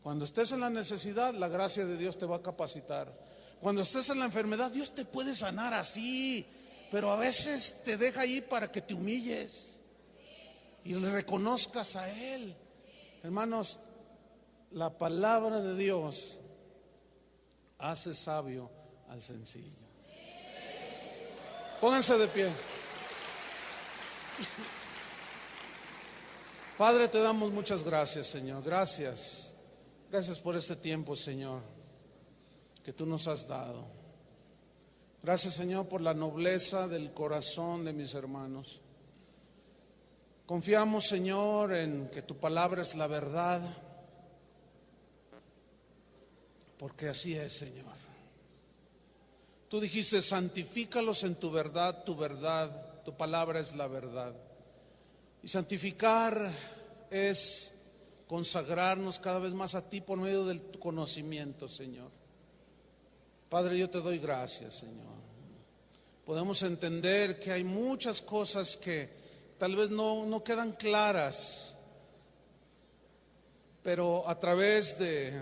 A: Cuando estés en la necesidad, la gracia de Dios te va a capacitar. Cuando estés en la enfermedad, Dios te puede sanar así, pero a veces te deja ahí para que te humilles y le reconozcas a Él. Hermanos, la palabra de Dios hace sabio al sencillo. Pónganse de pie. Padre, te damos muchas gracias, Señor. Gracias por este tiempo, Señor, que tú nos has dado. Gracias, Señor, por la nobleza del corazón de mis hermanos. Confiamos, Señor, en que tu palabra es la verdad, porque así es, Señor. Tú dijiste: santifícalos en tu verdad, tu palabra es la verdad. Y santificar es consagrarnos cada vez más a ti por medio del conocimiento, Señor. Padre, yo te doy gracias, Señor. Podemos entender que hay muchas cosas que tal vez no quedan claras, pero a través de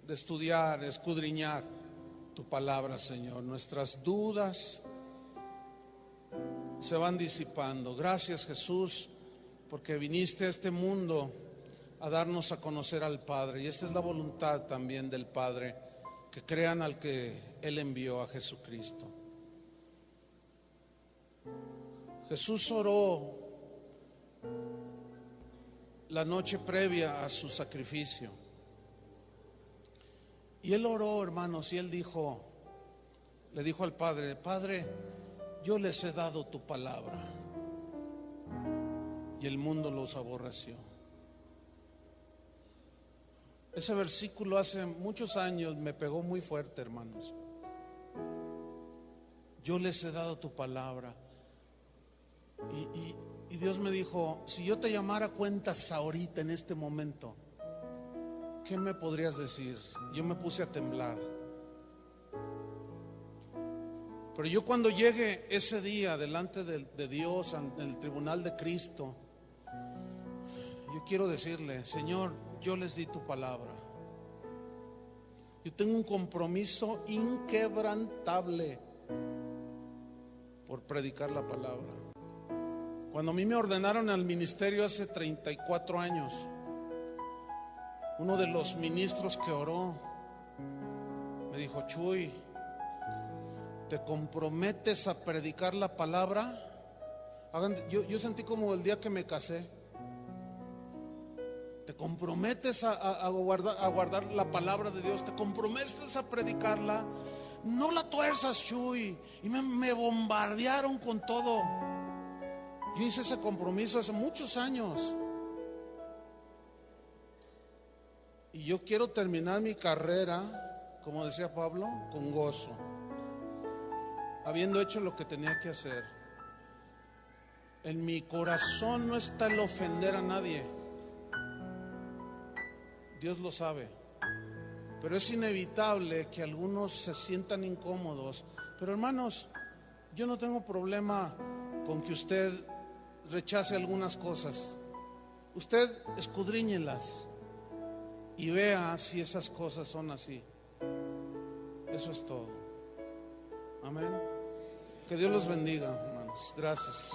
A: estudiar, escudriñar tu palabra, Señor, nuestras dudas se van disipando. Gracias, Jesús, porque viniste a este mundo a darnos a conocer al Padre, y esta es la voluntad también del Padre, que crean al que Él envió, a Jesucristo. Jesús oró la noche previa a su sacrificio, y Él oró, hermanos, y Él le dijo al Padre: Padre, yo les he dado tu palabra. y el mundo los aborreció. Ese versículo hace muchos años me pegó muy fuerte, hermanos. Yo les he dado tu palabra. Y Dios me dijo, si yo te llamara a cuentas ahorita en este momento, ¿qué me podrías decir? Yo me puse a temblar. Pero yo cuando llegue ese día delante de Dios, en el tribunal de Cristo, yo quiero decirle, Señor, yo les di tu palabra. Yo tengo un compromiso inquebrantable por predicar la palabra. Cuando a mí me ordenaron al ministerio hace 34 años, uno de los ministros que oró me dijo, Chuy, ¿te comprometes a predicar la palabra? Yo sentí como el día que me casé. ¿Te comprometes a guardar la palabra de Dios? ¿Te comprometes a predicarla? No la tuerzas, Chuy. Y me bombardearon con todo. Yo hice ese compromiso hace muchos años. Y yo quiero terminar mi carrera, como decía Pablo, con gozo, habiendo hecho lo que tenía que hacer. En mi corazón no está el ofender a nadie. Dios lo sabe. Pero es inevitable que algunos se sientan incómodos. Pero hermanos, yo no tengo problema con que usted rechace algunas cosas. Usted escudriñelas y vea si esas cosas son así. Eso es todo. Amén. Que Dios los bendiga, hermanos. Gracias.